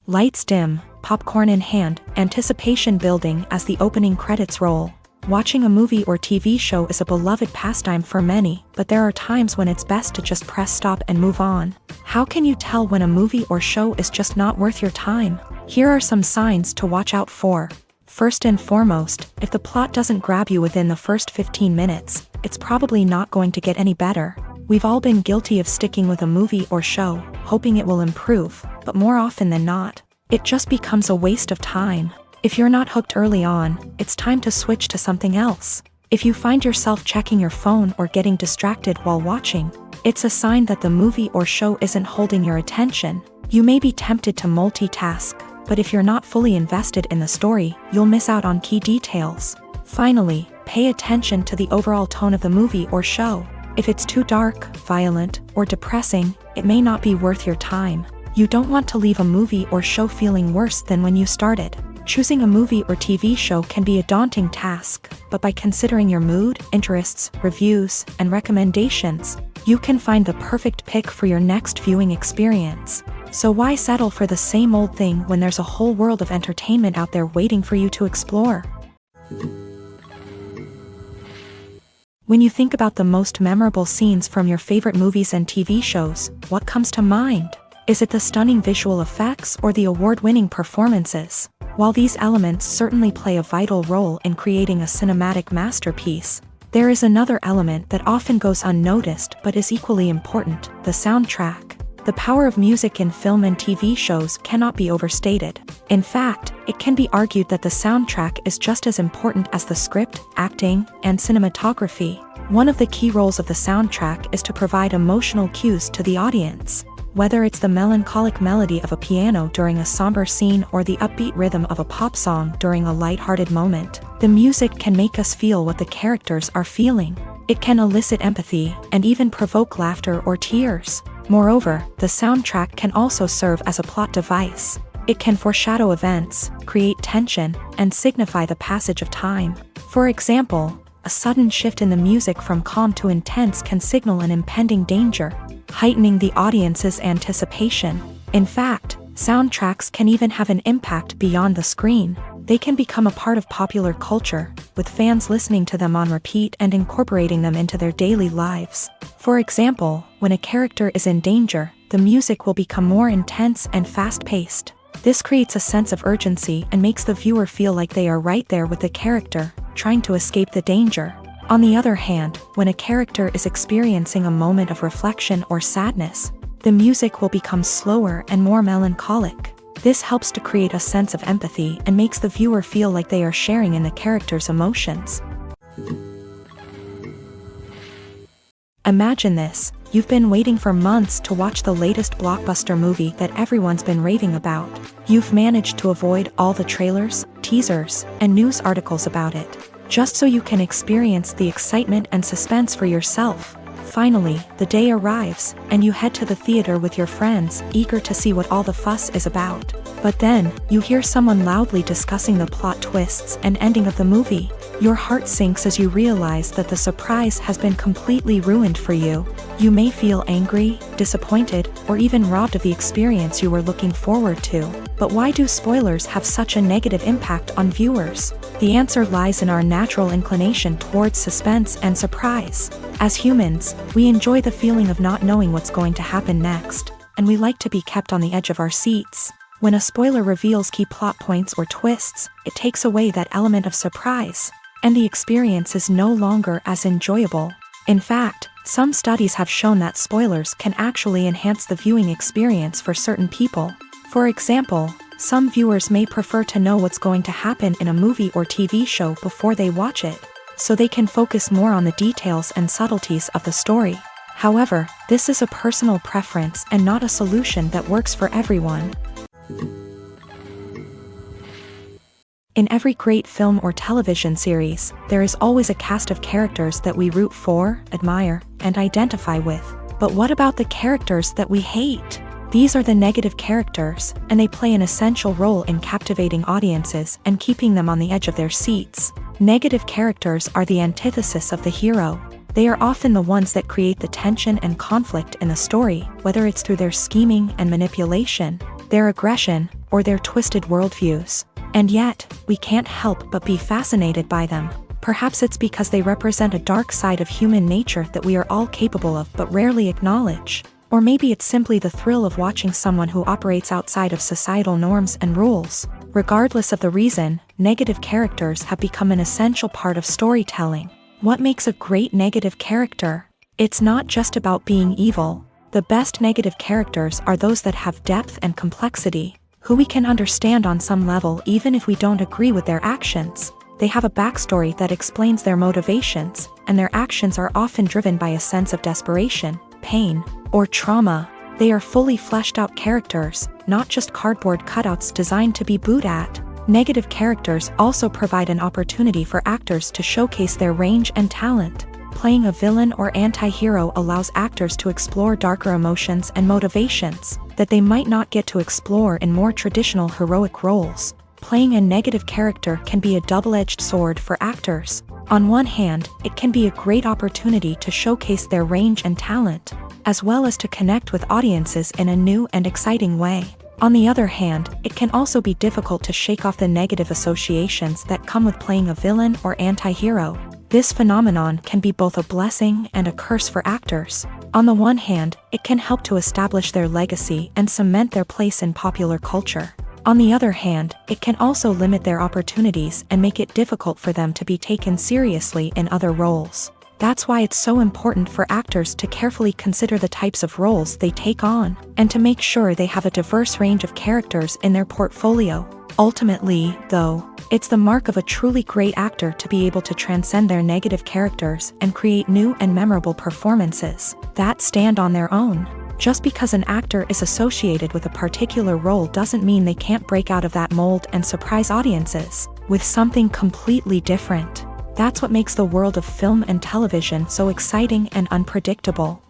Lights dim, popcorn in hand, anticipation building as the opening credits roll. Watching a movie or TV show is a beloved pastime for many, but there are times when it's best to just press stop and move on. How can you tell when a movie or show is just not worth your time? Here are some signs to watch out for. First and foremost, if the plot doesn't grab you within the first 15 minutes, it's probably not going to get any better. We've all been guilty of sticking with a movie or show, hoping it will improve, but more often than not, it just becomes a waste of time. If you're not hooked early on, it's time to switch to something else. If you find yourself checking your phone or getting distracted while watching, it's a sign that the movie or show isn't holding your attention. You may be tempted to multitask, but if you're not fully invested in the story, you'll miss out on key details. Finally, pay attention to the overall tone of the movie or show. If it's too dark, violent, or depressing, it may not be worth your time. You don't want to leave a movie or show feeling worse than when you started. Choosing a movie or TV show can be a daunting task, but by considering your mood, interests, reviews, and recommendations, you can find the perfect pick for your next viewing experience. So why settle for the same old thing when there's a whole world of entertainment out there waiting for you to explore? When you think about the most memorable scenes from your favorite movies and TV shows, what comes to mind? Is it the stunning visual effects or the award-winning performances? While these elements certainly play a vital role in creating a cinematic masterpiece, there is another element that often goes unnoticed but is equally important: the soundtrack. The power of music in film and TV shows cannot be overstated. In fact, it can be argued that the soundtrack is just as important as the script, acting, and cinematography. One of the key roles of the soundtrack is to provide emotional cues to the audience. Whether it's the melancholic melody of a piano during a somber scene or the upbeat rhythm of a pop song during a lighthearted moment, the music can make us feel what the characters are feeling. It can elicit empathy and even provoke laughter or tears. Moreover, the soundtrack can also serve as a plot device. It can foreshadow events, create tension, and signify the passage of time. For example, a sudden shift in the music from calm to intense can signal an impending danger, heightening the audience's anticipation. In fact, soundtracks can even have an impact beyond the screen. They can become a part of popular culture, with fans listening to them on repeat and incorporating them into their daily lives. For example, when a character is in danger, the music will become more intense and fast-paced. This creates a sense of urgency and makes the viewer feel like they are right there with the character, trying to escape the danger. On the other hand, when a character is experiencing a moment of reflection or sadness, the music will become slower and more melancholic. This helps to create a sense of empathy and makes the viewer feel like they are sharing in the character's emotions. Imagine this: you've been waiting for months to watch the latest blockbuster movie that everyone's been raving about. You've managed to avoid all the trailers, teasers, and news articles about it, just so you can experience the excitement and suspense for yourself. Finally, the day arrives, and you head to the theater with your friends, eager to see what all the fuss is about. But then, you hear someone loudly discussing the plot twists and ending of the movie. Your heart sinks as you realize that the surprise has been completely ruined for you. You may feel angry, disappointed, or even robbed of the experience you were looking forward to. But why do spoilers have such a negative impact on viewers? The answer lies in our natural inclination towards suspense and surprise. As humans, we enjoy the feeling of not knowing what's going to happen next, and we like to be kept on the edge of our seats. When a spoiler reveals key plot points or twists, it takes away that element of surprise, and the experience is no longer as enjoyable. In fact, some studies have shown that spoilers can actually enhance the viewing experience for certain people. For example, some viewers may prefer to know what's going to happen in a movie or TV show before they watch it, so they can focus more on the details and subtleties of the story. However, this is a personal preference and not a solution that works for everyone. In every great film or television series, there is always a cast of characters that we root for, admire, and identify with. But what about the characters that we hate? These are the negative characters, and they play an essential role in captivating audiences and keeping them on the edge of their seats. Negative characters are the antithesis of the hero. They are often the ones that create the tension and conflict in the story, whether it's through their scheming and manipulation, their aggression, or their twisted worldviews. And yet, we can't help but be fascinated by them. Perhaps it's because they represent a dark side of human nature that we are all capable of but rarely acknowledge. Or maybe it's simply the thrill of watching someone who operates outside of societal norms and rules. Regardless of the reason, negative characters have become an essential part of storytelling. What makes a great negative character? It's not just about being evil. The best negative characters are those that have depth and complexity, who we can understand on some level even if we don't agree with their actions. They have a backstory that explains their motivations, and their actions are often driven by a sense of desperation, pain, or trauma. They are fully fleshed out characters, not just cardboard cutouts designed to be booed at. Negative characters also provide an opportunity for actors to showcase their range and talent. Playing a villain or anti-hero allows actors to explore darker emotions and motivations that they might not get to explore in more traditional heroic roles. Playing a negative character can be a double-edged sword for actors. On one hand, it can be a great opportunity to showcase their range and talent, as well as to connect with audiences in a new and exciting way. On the other hand, it can also be difficult to shake off the negative associations that come with playing a villain or anti-hero. This phenomenon can be both a blessing and a curse for actors. On the one hand, it can help to establish their legacy and cement their place in popular culture. On the other hand, it can also limit their opportunities and make it difficult for them to be taken seriously in other roles. That's why it's so important for actors to carefully consider the types of roles they take on, and to make sure they have a diverse range of characters in their portfolio. Ultimately, though, it's the mark of a truly great actor to be able to transcend their negative characters and create new and memorable performances that stand on their own. Just because an actor is associated with a particular role doesn't mean they can't break out of that mold and surprise audiences with something completely different. That's what makes the world of film and television so exciting and unpredictable.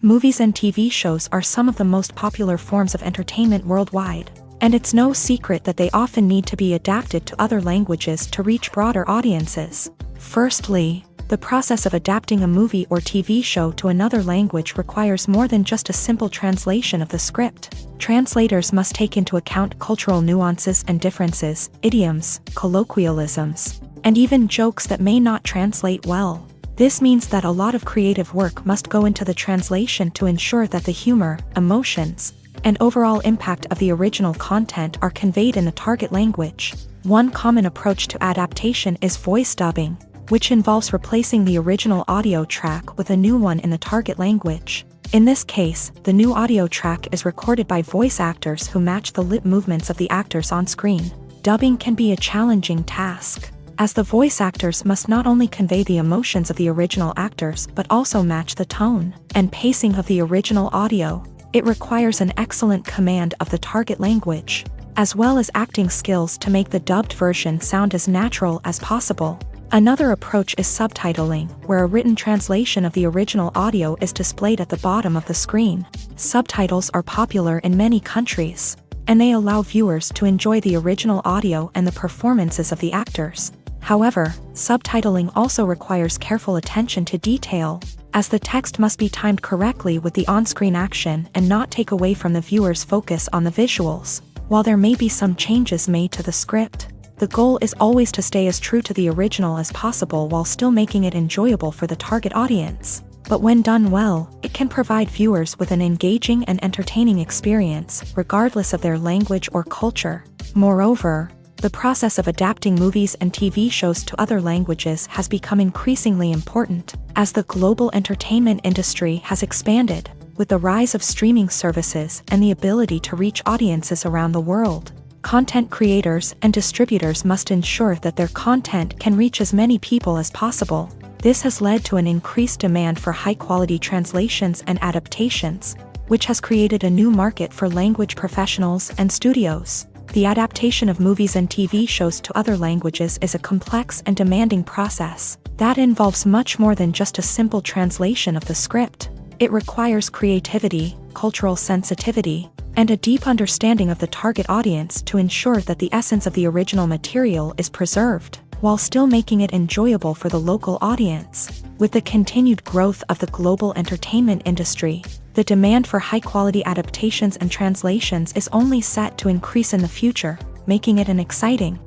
Movies and TV shows are some of the most popular forms of entertainment worldwide, and it's no secret that they often need to be adapted to other languages to reach broader audiences. Firstly, the process of adapting a movie or TV show to another language requires more than just a simple translation of the script. Translators must take into account cultural nuances and differences, idioms, colloquialisms, and even jokes that may not translate well. This means that a lot of creative work must go into the translation to ensure that the humor, emotions, and overall impact of the original content are conveyed in the target language. One common approach to adaptation is voice dubbing, which involves replacing the original audio track with a new one in the target language. In this case, the new audio track is recorded by voice actors who match the lip movements of the actors on screen. Dubbing can be a challenging task, as the voice actors must not only convey the emotions of the original actors but also match the tone and pacing of the original audio. It requires an excellent command of the target language, as well as acting skills to make the dubbed version sound as natural as possible. Another approach is subtitling, where a written translation of the original audio is displayed at the bottom of the screen. Subtitles are popular in many countries, and they allow viewers to enjoy the original audio and the performances of the actors. However, subtitling also requires careful attention to detail, as the text must be timed correctly with the on-screen action and not take away from the viewer's focus on the visuals. While there may be some changes made to the script, the goal is always to stay as true to the original as possible while still making it enjoyable for the target audience. But when done well, it can provide viewers with an engaging and entertaining experience, regardless of their language or culture. Moreover, the process of adapting movies and TV shows to other languages has become increasingly important, as the global entertainment industry has expanded, with the rise of streaming services and the ability to reach audiences around the world. Content creators and distributors must ensure that their content can reach as many people as possible. This has led to an increased demand for high-quality translations and adaptations, which has created a new market for language professionals and studios. The adaptation of movies and TV shows to other languages is a complex and demanding process that involves much more than just a simple translation of the script. It requires creativity, cultural sensitivity, and a deep understanding of the target audience to ensure that the essence of the original material is preserved, while still making it enjoyable for the local audience. With the continued growth of the global entertainment industry, the demand for high-quality adaptations and translations is only set to increase in the future, making it an exciting.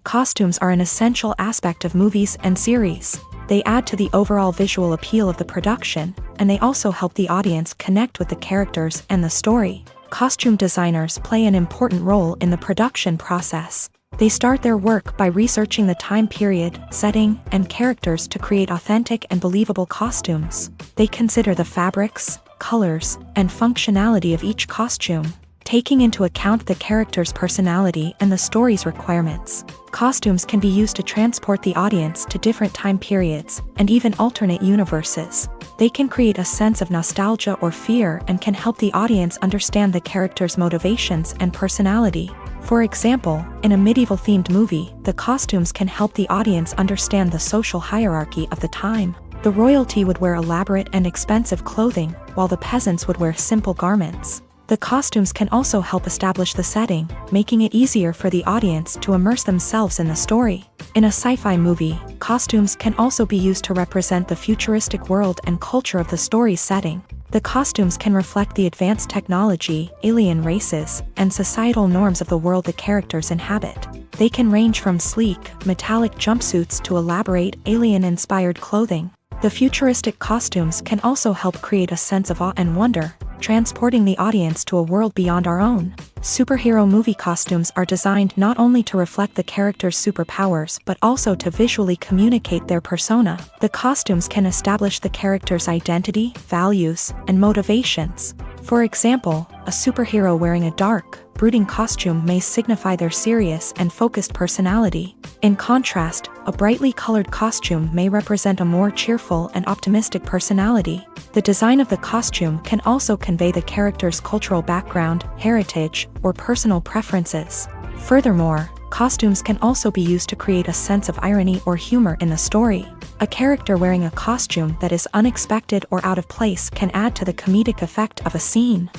Costumes are an essential aspect of movies and series. They add to the overall visual appeal of the production, and they also help the audience connect with the characters and the story. Costume designers play an important role in the production process. They start their work by researching the time period, setting, and characters to create authentic and believable costumes. They consider the fabrics, colors, and functionality of each costume, taking into account the character's personality and the story's requirements. Costumes can be used to transport the audience to different time periods and even alternate universes. They can create a sense of nostalgia or fear and can help the audience understand the character's motivations and personality. For example, in a medieval-themed movie, the costumes can help the audience understand the social hierarchy of the time. The royalty would wear elaborate and expensive clothing, while the peasants would wear simple garments. The costumes can also help establish the setting, making it easier for the audience to immerse themselves in the story. In a sci-fi movie, costumes can also be used to represent the futuristic world and culture of the story's setting. The costumes can reflect the advanced technology, alien races, and societal norms of the world the characters inhabit. They can range from sleek, metallic jumpsuits to elaborate, alien-inspired clothing. The futuristic costumes can also help create a sense of awe and wonder, transporting the audience to a world beyond our own. Superhero movie costumes are designed not only to reflect the character's superpowers but also to visually communicate their persona. The costumes can establish the character's identity, values, and motivations. For example, a superhero wearing a dark, brooding costume may signify their serious and focused personality, In contrast, a brightly colored costume may represent a more cheerful and optimistic personality. The design of the costume can also convey the character's cultural background, heritage, or personal preferences. Furthermore, costumes can also be used to create a sense of irony or humor in the story. A character wearing a costume that is unexpected or out of place can add to the comedic effect of a scene.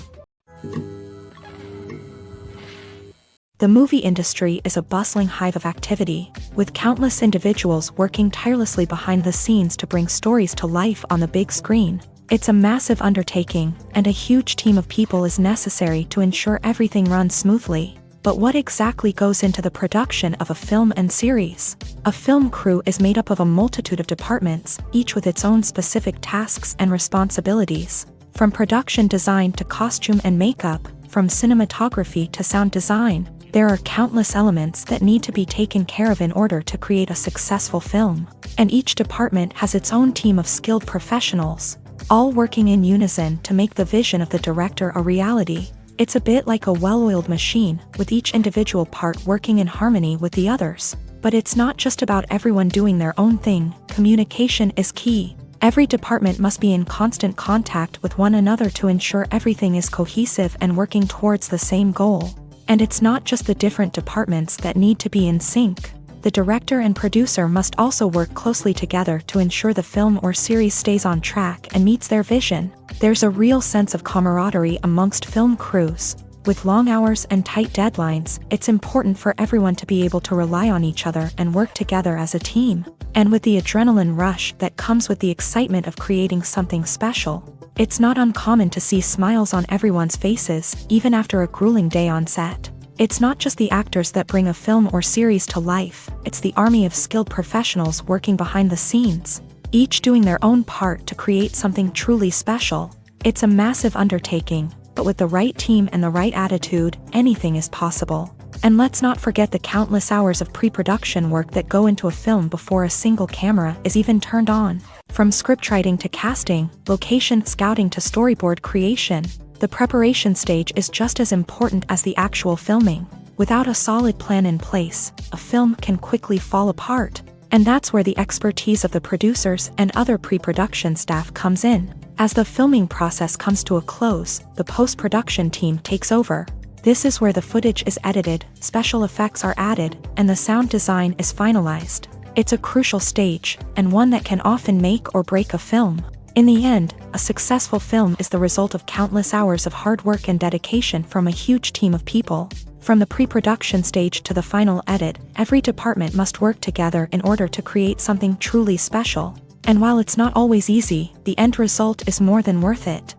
The movie industry is a bustling hive of activity, with countless individuals working tirelessly behind the scenes to bring stories to life on the big screen. It's a massive undertaking, and a huge team of people is necessary to ensure everything runs smoothly. But what exactly goes into the production of a film and series? A film crew is made up of a multitude of departments, each with its own specific tasks and responsibilities. From production design to costume and makeup, from cinematography to sound design, there are countless elements that need to be taken care of in order to create a successful film. And each department has its own team of skilled professionals, all working in unison to make the vision of the director a reality. It's a bit like a well-oiled machine, with each individual part working in harmony with the others. But it's not just about everyone doing their own thing. Communication is key. Every department must be in constant contact with one another to ensure everything is cohesive and working towards the same goal. And it's not just the different departments that need to be in sync. The director and producer must also work closely together to ensure the film or series stays on track and meets their vision. There's a real sense of camaraderie amongst film crews. With long hours and tight deadlines, it's important for everyone to be able to rely on each other and work together as a team. And with the adrenaline rush that comes with the excitement of creating something special, it's not uncommon to see smiles on everyone's faces, even after a grueling day on set. It's not just the actors that bring a film or series to life, it's the army of skilled professionals working behind the scenes, each doing their own part to create something truly special. It's a massive undertaking, but with the right team and the right attitude, anything is possible. And let's not forget the countless hours of pre-production work that go into a film before a single camera is even turned on. From scriptwriting to casting, location scouting to storyboard creation, the preparation stage is just as important as the actual filming. Without a solid plan in place, a film can quickly fall apart. And that's where the expertise of the producers and other pre-production staff comes in. As the filming process comes to a close, the post-production team takes over. This is where the footage is edited, special effects are added, and the sound design is finalized. It's a crucial stage, and one that can often make or break a film. In the end, a successful film is the result of countless hours of hard work and dedication from a huge team of people. From the pre-production stage to the final edit, every department must work together in order to create something truly special. And while it's not always easy, the end result is more than worth it.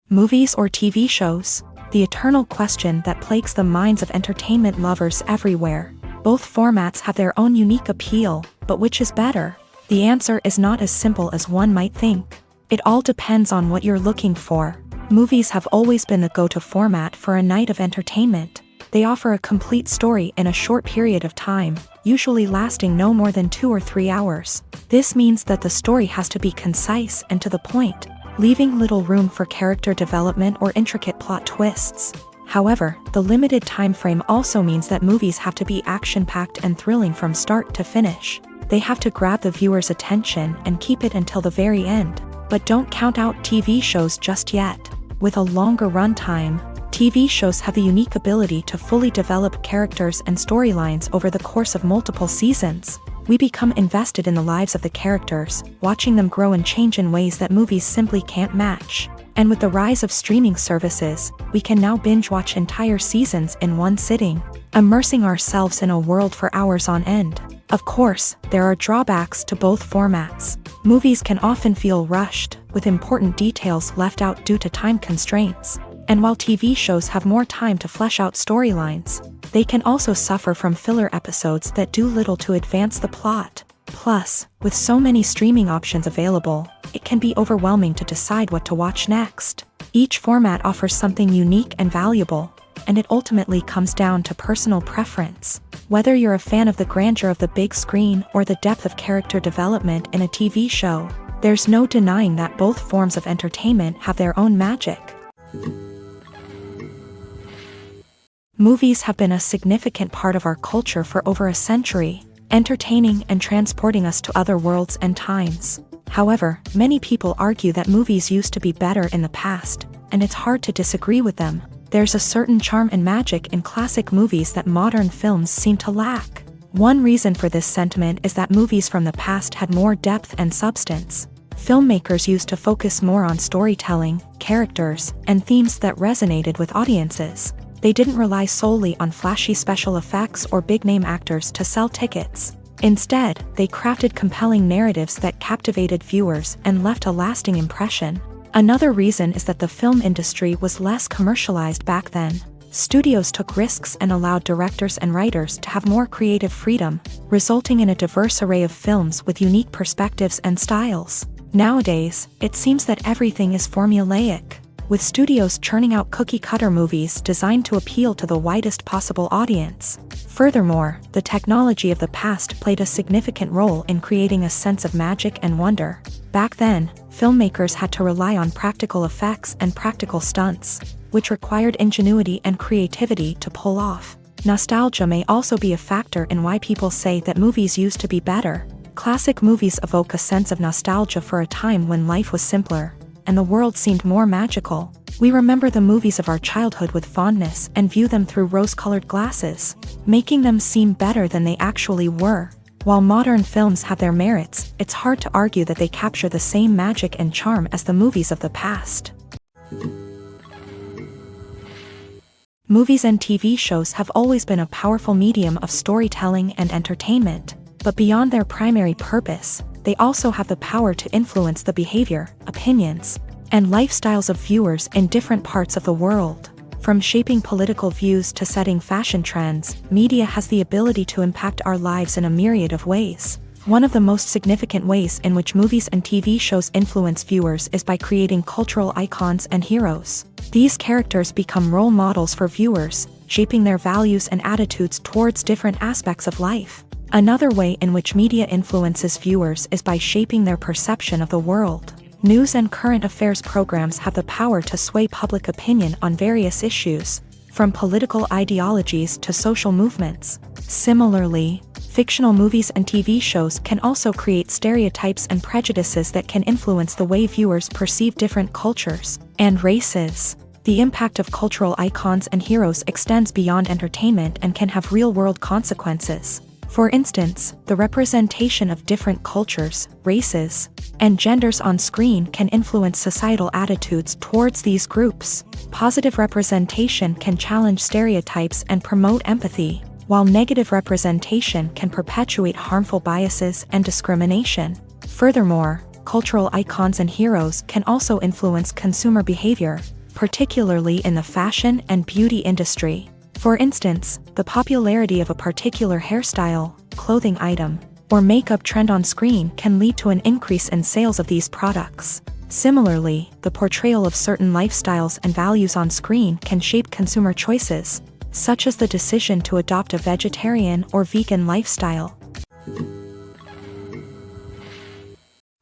Movies or TV shows? The eternal question that plagues the minds of entertainment lovers everywhere. Both formats have their own unique appeal, but which is better? The answer is not as simple as one might think. It all depends on what you're looking for. Movies have always been the go-to format for a night of entertainment. They offer a complete story in a short period of time, usually lasting no more than 2 or 3 hours. This means that the story has to be concise and to the point, leaving little room for character development or intricate plot twists. However, the limited time frame also means that movies have to be action-packed and thrilling from start to finish. They have to grab the viewer's attention and keep it until the very end. But don't count out TV shows just yet. With a longer runtime, TV shows have the unique ability to fully develop characters and storylines over the course of multiple seasons. We become invested in the lives of the characters, watching them grow and change in ways that movies simply can't match. And with the rise of streaming services, we can now binge-watch entire seasons in one sitting, immersing ourselves in a world for hours on end. Of course, there are drawbacks to both formats. Movies can often feel rushed, with important details left out due to time constraints. And while TV shows have more time to flesh out storylines, they can also suffer from filler episodes that do little to advance the plot. Plus, with so many streaming options available, it can be overwhelming to decide what to watch next. Each format offers something unique and valuable, and it ultimately comes down to personal preference. Whether you're a fan of the grandeur of the big screen or the depth of character development in a TV show, there's no denying that both forms of entertainment have their own magic. Movies have been a significant part of our culture for over a century, entertaining and transporting us to other worlds and times. However, many people argue that movies used to be better in the past, and it's hard to disagree with them. There's a certain charm and magic in classic movies that modern films seem to lack. One reason for this sentiment is that movies from the past had more depth and substance. Filmmakers used to focus more on storytelling, characters, and themes that resonated with audiences. They didn't rely solely on flashy special effects or big-name actors to sell tickets. Instead, they crafted compelling narratives that captivated viewers and left a lasting impression. Another reason is that the film industry was less commercialized back then. Studios took risks and allowed directors and writers to have more creative freedom, resulting in a diverse array of films with unique perspectives and styles. Nowadays, it seems that everything is formulaic, with studios churning out cookie-cutter movies designed to appeal to the widest possible audience. Furthermore, the technology of the past played a significant role in creating a sense of magic and wonder. Back then, filmmakers had to rely on practical effects and practical stunts, which required ingenuity and creativity to pull off. Nostalgia may also be a factor in why people say that movies used to be better. Classic movies evoke a sense of nostalgia for a time when life was simpler, and the world seemed more magical. We remember the movies of our childhood with fondness and view them through rose-colored glasses, making them seem better than they actually were. While modern films have their merits, it's hard to argue that they capture the same magic and charm as the movies of the past. Movies and TV shows have always been a powerful medium of storytelling and entertainment, but beyond their primary purpose, they also have the power to influence the behavior, opinions, and lifestyles of viewers in different parts of the world. From shaping political views to setting fashion trends, media has the ability to impact our lives in a myriad of ways. One of the most significant ways in which movies and TV shows influence viewers is by creating cultural icons and heroes. These characters become role models for viewers, shaping their values and attitudes towards different aspects of life. Another way in which media influences viewers is by shaping their perception of the world. News and current affairs programs have the power to sway public opinion on various issues, from political ideologies to social movements. Similarly, fictional movies and TV shows can also create stereotypes and prejudices that can influence the way viewers perceive different cultures and races. The impact of cultural icons and heroes extends beyond entertainment and can have real-world consequences. For instance, the representation of different cultures, races, and genders on screen can influence societal attitudes towards these groups. Positive representation can challenge stereotypes and promote empathy, while negative representation can perpetuate harmful biases and discrimination. Furthermore, cultural icons and heroes can also influence consumer behavior, particularly in the fashion and beauty industry. For instance, the popularity of a particular hairstyle, clothing item, or makeup trend on screen can lead to an increase in sales of these products. Similarly, the portrayal of certain lifestyles and values on screen can shape consumer choices, such as the decision to adopt a vegetarian or vegan lifestyle.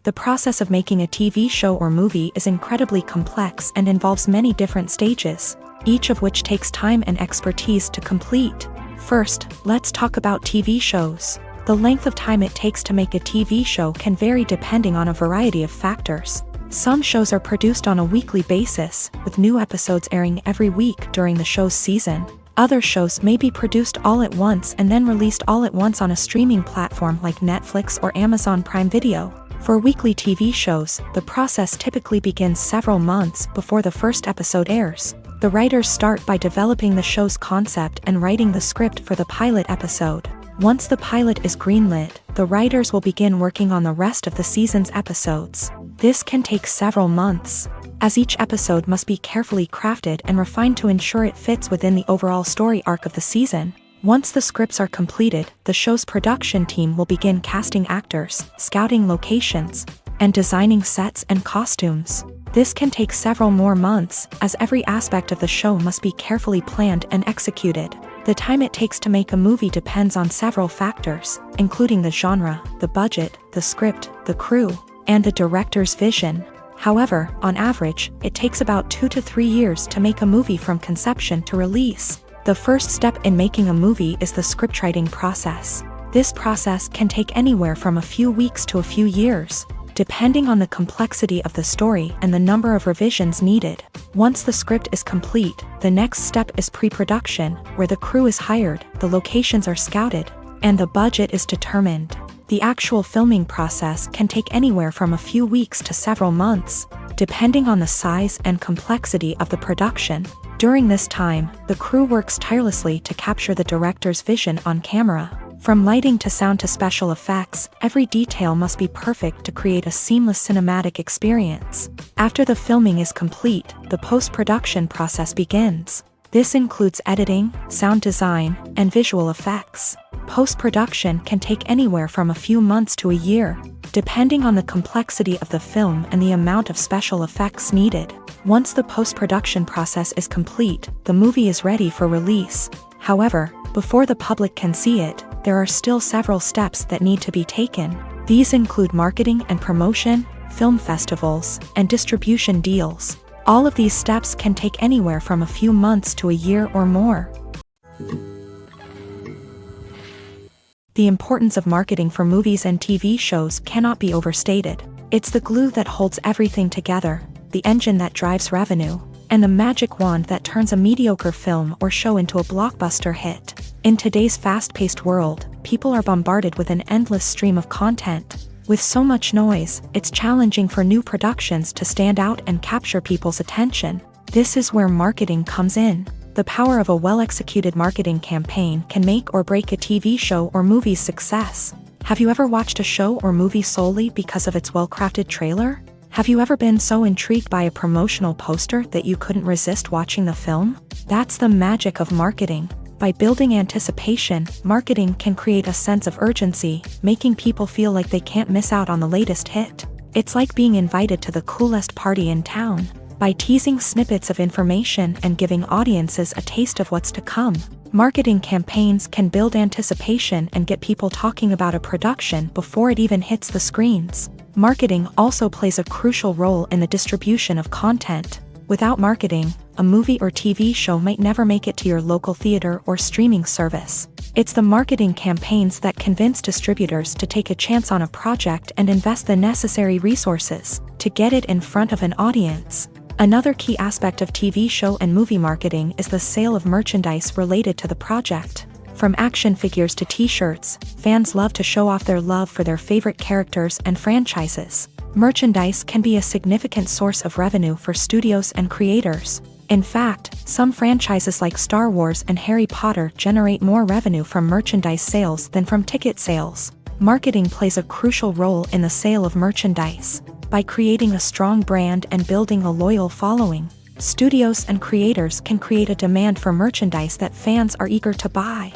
The process of making a TV show or movie is incredibly complex and involves many different stages, each of which takes time and expertise to complete. First, let's talk about TV shows. The length of time it takes to make a TV show can vary depending on a variety of factors. Some shows are produced on a weekly basis, with new episodes airing every week during the show's season. Other shows may be produced all at once and then released all at once on a streaming platform like Netflix or Amazon Prime Video. For weekly TV shows, the process typically begins several months before the first episode airs. The writers start by developing the show's concept and writing the script for the pilot episode. Once the pilot is greenlit, the writers will begin working on the rest of the season's episodes. This can take several months, as each episode must be carefully crafted and refined to ensure it fits within the overall story arc of the season. Once the scripts are completed, the show's production team will begin casting actors, scouting locations, and designing sets and costumes. This can take several more months, as every aspect of the show must be carefully planned and executed. The time it takes to make a movie depends on several factors, including the genre, the budget, the script, the crew, and the director's vision. However, on average, it takes about 2 to 3 years to make a movie from conception to release. The first step in making a movie is the scriptwriting process. This process can take anywhere from a few weeks to a few years, depending on the complexity of the story and the number of revisions needed. Once the script is complete, the next step is pre-production, where the crew is hired, the locations are scouted, and the budget is determined. The actual filming process can take anywhere from a few weeks to several months, depending on the size and complexity of the production. During this time, the crew works tirelessly to capture the director's vision on camera. From lighting to sound to special effects, every detail must be perfect to create a seamless cinematic experience. After the filming is complete, the post-production process begins. This includes editing, sound design, and visual effects. Post-production can take anywhere from a few months to a year, depending on the complexity of the film and the amount of special effects needed. Once the post-production process is complete, the movie is ready for release. However, before the public can see it, there are still several steps that need to be taken. These include marketing and promotion, film festivals, and distribution deals. All of these steps can take anywhere from a few months to a year or more. The importance of marketing for movies and TV shows cannot be overstated. It's the glue that holds everything together, the engine that drives revenue, and the magic wand that turns a mediocre film or show into a blockbuster hit. In today's fast-paced world, people are bombarded with an endless stream of content. With so much noise, it's challenging for new productions to stand out and capture people's attention. This is where marketing comes in. The power of a well-executed marketing campaign can make or break a TV show or movie's success. Have you ever watched a show or movie solely because of its well-crafted trailer? Have you ever been so intrigued by a promotional poster that you couldn't resist watching the film? That's the magic of marketing. By building anticipation, marketing can create a sense of urgency, making people feel like they can't miss out on the latest hit. It's like being invited to the coolest party in town. By teasing snippets of information and giving audiences a taste of what's to come, marketing campaigns can build anticipation and get people talking about a production before it even hits the screens. Marketing also plays a crucial role in the distribution of content. Without marketing, a movie or TV show might never make it to your local theater or streaming service. It's the marketing campaigns that convince distributors to take a chance on a project and invest the necessary resources to get it in front of an audience. Another key aspect of TV show and movie marketing is the sale of merchandise related to the project. From action figures to t-shirts, fans love to show off their love for their favorite characters and franchises. Merchandise can be a significant source of revenue for studios and creators. In fact, some franchises like Star Wars and Harry Potter generate more revenue from merchandise sales than from ticket sales. Marketing plays a crucial role in the sale of merchandise. By creating a strong brand and building a loyal following, studios and creators can create a demand for merchandise that fans are eager to buy.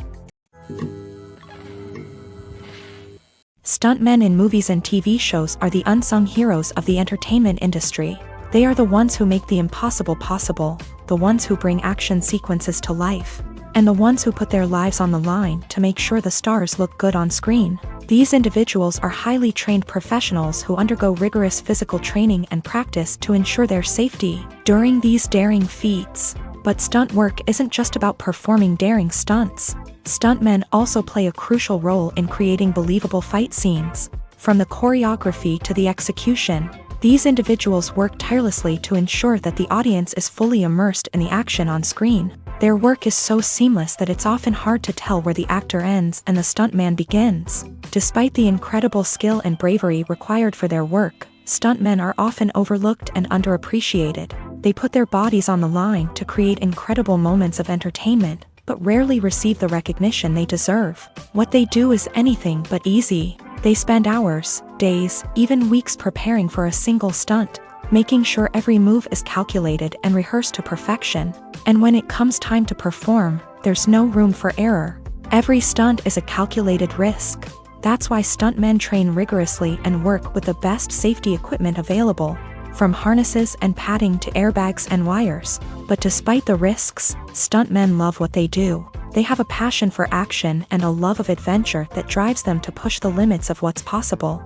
Stuntmen in movies and TV shows are the unsung heroes of the entertainment industry. They are the ones who make the impossible possible, the ones who bring action sequences to life, and the ones who put their lives on the line to make sure the stars look good on screen. These individuals are highly trained professionals who undergo rigorous physical training and practice to ensure their safety during these daring feats. But stunt work isn't just about performing daring stunts. Stuntmen also play a crucial role in creating believable fight scenes. From the choreography to the execution, these individuals work tirelessly to ensure that the audience is fully immersed in the action on screen. Their work is so seamless that it's often hard to tell where the actor ends and the stuntman begins. Despite the incredible skill and bravery required for their work, stuntmen are often overlooked and underappreciated. They put their bodies on the line to create incredible moments of entertainment, but rarely receive the recognition they deserve. What they do is anything but easy. They spend hours, days, even weeks preparing for a single stunt, making sure every move is calculated and rehearsed to perfection. And when it comes time to perform, there's no room for error. Every stunt is a calculated risk. That's why stuntmen train rigorously and work with the best safety equipment available, from harnesses and padding to airbags and wires. But despite the risks, stuntmen love what they do. They have a passion for action and a love of adventure that drives them to push the limits of what's possible.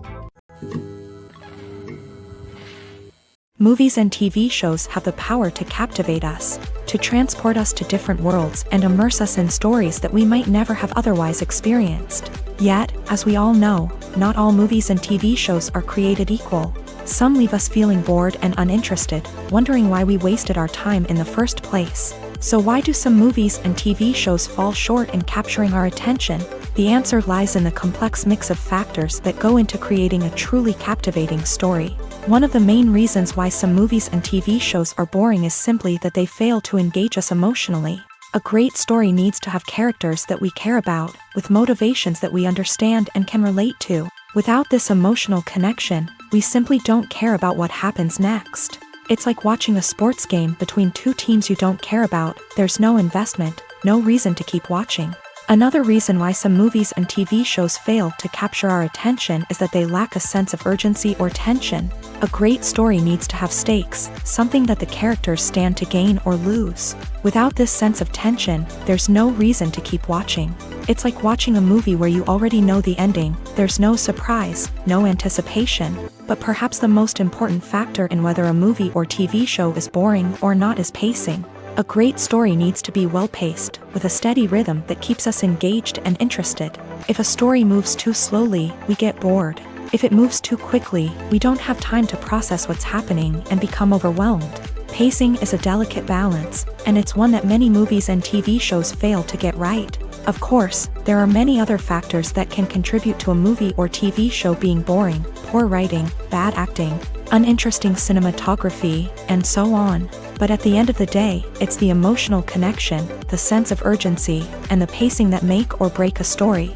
Movies and TV shows have the power to captivate us, to transport us to different worlds and immerse us in stories that we might never have otherwise experienced. Yet, as we all know, not all movies and TV shows are created equal. Some leave us feeling bored and uninterested, wondering why we wasted our time in the first place. So why do some movies and TV shows fall short in capturing our attention? The answer lies in the complex mix of factors that go into creating a truly captivating story. One of the main reasons why some movies and TV shows are boring is simply that they fail to engage us emotionally. A great story needs to have characters that we care about, with motivations that we understand and can relate to. Without this emotional connection, we simply don't care about what happens next. It's like watching a sports game between two teams you don't care about. There's no investment, no reason to keep watching. Another reason why some movies and TV shows fail to capture our attention is that they lack a sense of urgency or tension. A great story needs to have stakes, something that the characters stand to gain or lose. Without this sense of tension, there's no reason to keep watching. It's like watching a movie where you already know the ending. There's no surprise, no anticipation. But perhaps the most important factor in whether a movie or TV show is boring or not is pacing. A great story needs to be well-paced, with a steady rhythm that keeps us engaged and interested. If a story moves too slowly, we get bored. If it moves too quickly, we don't have time to process what's happening and become overwhelmed. Pacing is a delicate balance, and it's one that many movies and TV shows fail to get right. Of course, there are many other factors that can contribute to a movie or TV show being boring: poor writing, bad acting, uninteresting cinematography, and so on. But at the end of the day, it's the emotional connection, the sense of urgency, and the pacing that make or break a story.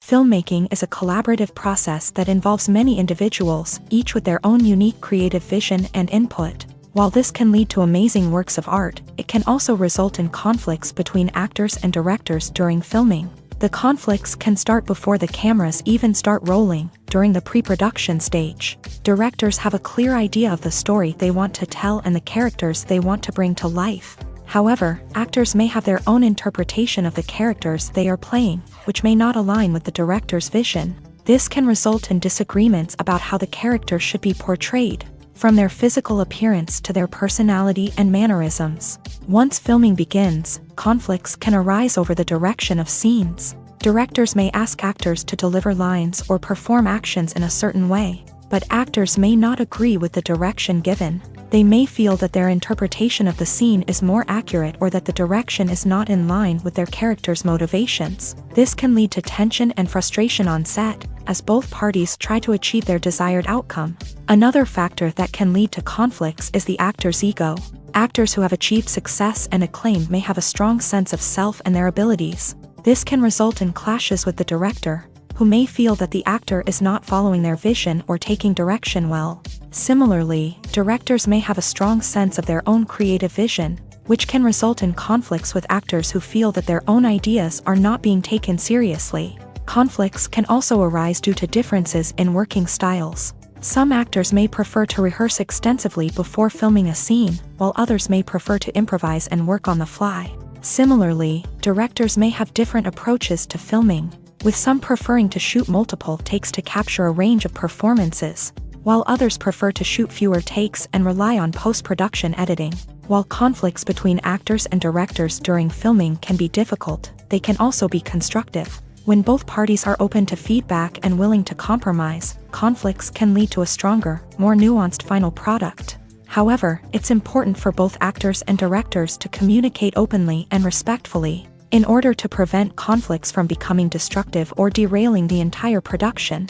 Filmmaking is a collaborative process that involves many individuals, each with their own unique creative vision and input. While this can lead to amazing works of art, it can also result in conflicts between actors and directors during filming. The conflicts can start before the cameras even start rolling, during the pre-production stage. Directors have a clear idea of the story they want to tell and the characters they want to bring to life. However, actors may have their own interpretation of the characters they are playing, which may not align with the director's vision. This can result in disagreements about how the character should be portrayed, from their physical appearance to their personality and mannerisms. Once filming begins, conflicts can arise over the direction of scenes. Directors may ask actors to deliver lines or perform actions in a certain way, but actors may not agree with the direction given. They may feel that their interpretation of the scene is more accurate or that the direction is not in line with their character's motivations. This can lead to tension and frustration on set, as both parties try to achieve their desired outcome. Another factor that can lead to conflicts is the actor's ego. Actors who have achieved success and acclaim may have a strong sense of self and their abilities. This can result in clashes with the director, who may feel that the actor is not following their vision or taking direction well. Similarly, directors may have a strong sense of their own creative vision, which can result in conflicts with actors who feel that their own ideas are not being taken seriously. Conflicts can also arise due to differences in working styles. Some actors may prefer to rehearse extensively before filming a scene, while others may prefer to improvise and work on the fly. Similarly, directors may have different approaches to filming, with some preferring to shoot multiple takes to capture a range of performances, while others prefer to shoot fewer takes and rely on post-production editing. While conflicts between actors and directors during filming can be difficult, they can also be constructive. When both parties are open to feedback and willing to compromise, conflicts can lead to a stronger, more nuanced final product. However, it's important for both actors and directors to communicate openly and respectfully, in order to prevent conflicts from becoming destructive or derailing the entire production.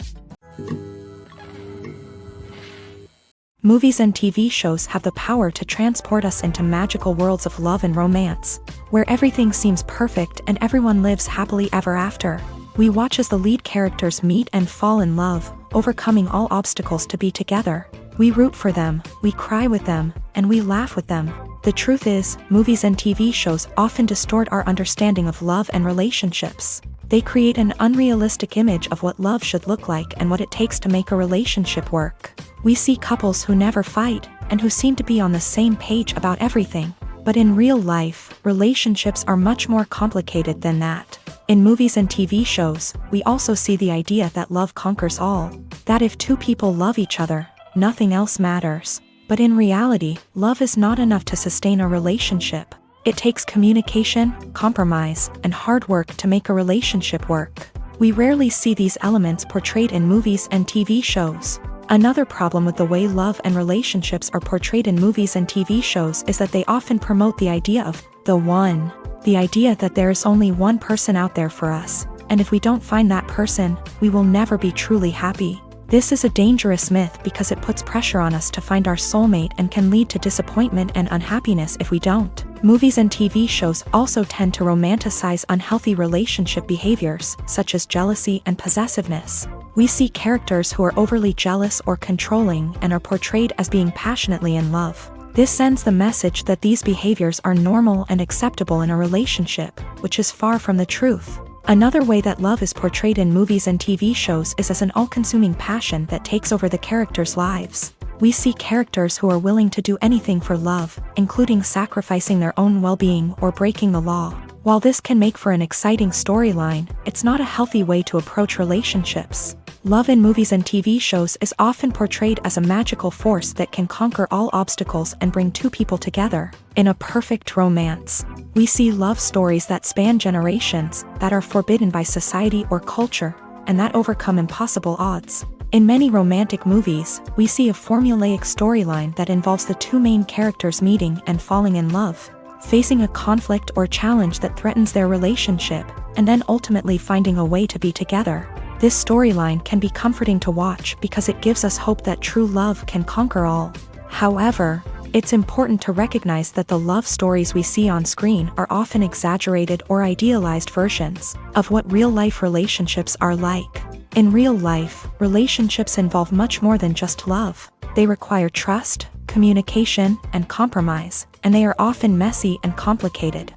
Movies and TV shows have the power to transport us into magical worlds of love and romance, where everything seems perfect and everyone lives happily ever after. We watch as the lead characters meet and fall in love, overcoming all obstacles to be together. We root for them, we cry with them, and we laugh with them. The truth is, movies and TV shows often distort our understanding of love and relationships. They create an unrealistic image of what love should look like and what it takes to make a relationship work. We see couples who never fight, and who seem to be on the same page about everything. But in real life, relationships are much more complicated than that. In movies and TV shows, we also see the idea that love conquers all. that if two people love each other, nothing else matters. But in reality, love is not enough to sustain a relationship. It takes communication, compromise, and hard work to make a relationship work. We rarely see these elements portrayed in movies and TV shows. Another problem with the way love and relationships are portrayed in movies and TV shows is that they often promote the idea of the one. The idea that there is only one person out there for us, and if we don't find that person, we will never be truly happy. This is a dangerous myth because it puts pressure on us to find our soulmate and can lead to disappointment and unhappiness if we don't. Movies and TV shows also tend to romanticize unhealthy relationship behaviors, such as jealousy and possessiveness. We see characters who are overly jealous or controlling and are portrayed as being passionately in love. This sends the message that these behaviors are normal and acceptable in a relationship, which is far from the truth. Another way that love is portrayed in movies and TV shows is as an all-consuming passion that takes over the characters' lives. We see characters who are willing to do anything for love, including sacrificing their own well-being or breaking the law. While this can make for an exciting storyline, it's not a healthy way to approach relationships. Love in movies and TV shows is often portrayed as a magical force that can conquer all obstacles and bring two people together. In a perfect romance, we see love stories that span generations, that are forbidden by society or culture, and that overcome impossible odds. In many romantic movies, we see a formulaic storyline that involves the two main characters meeting and falling in love, facing a conflict or challenge that threatens their relationship, and then ultimately finding a way to be together. This storyline can be comforting to watch because it gives us hope that true love can conquer all. However, it's important to recognize that the love stories we see on screen are often exaggerated or idealized versions of what real-life relationships are like. In real life, relationships involve much more than just love. They require trust, communication, and compromise, and they are often messy and complicated.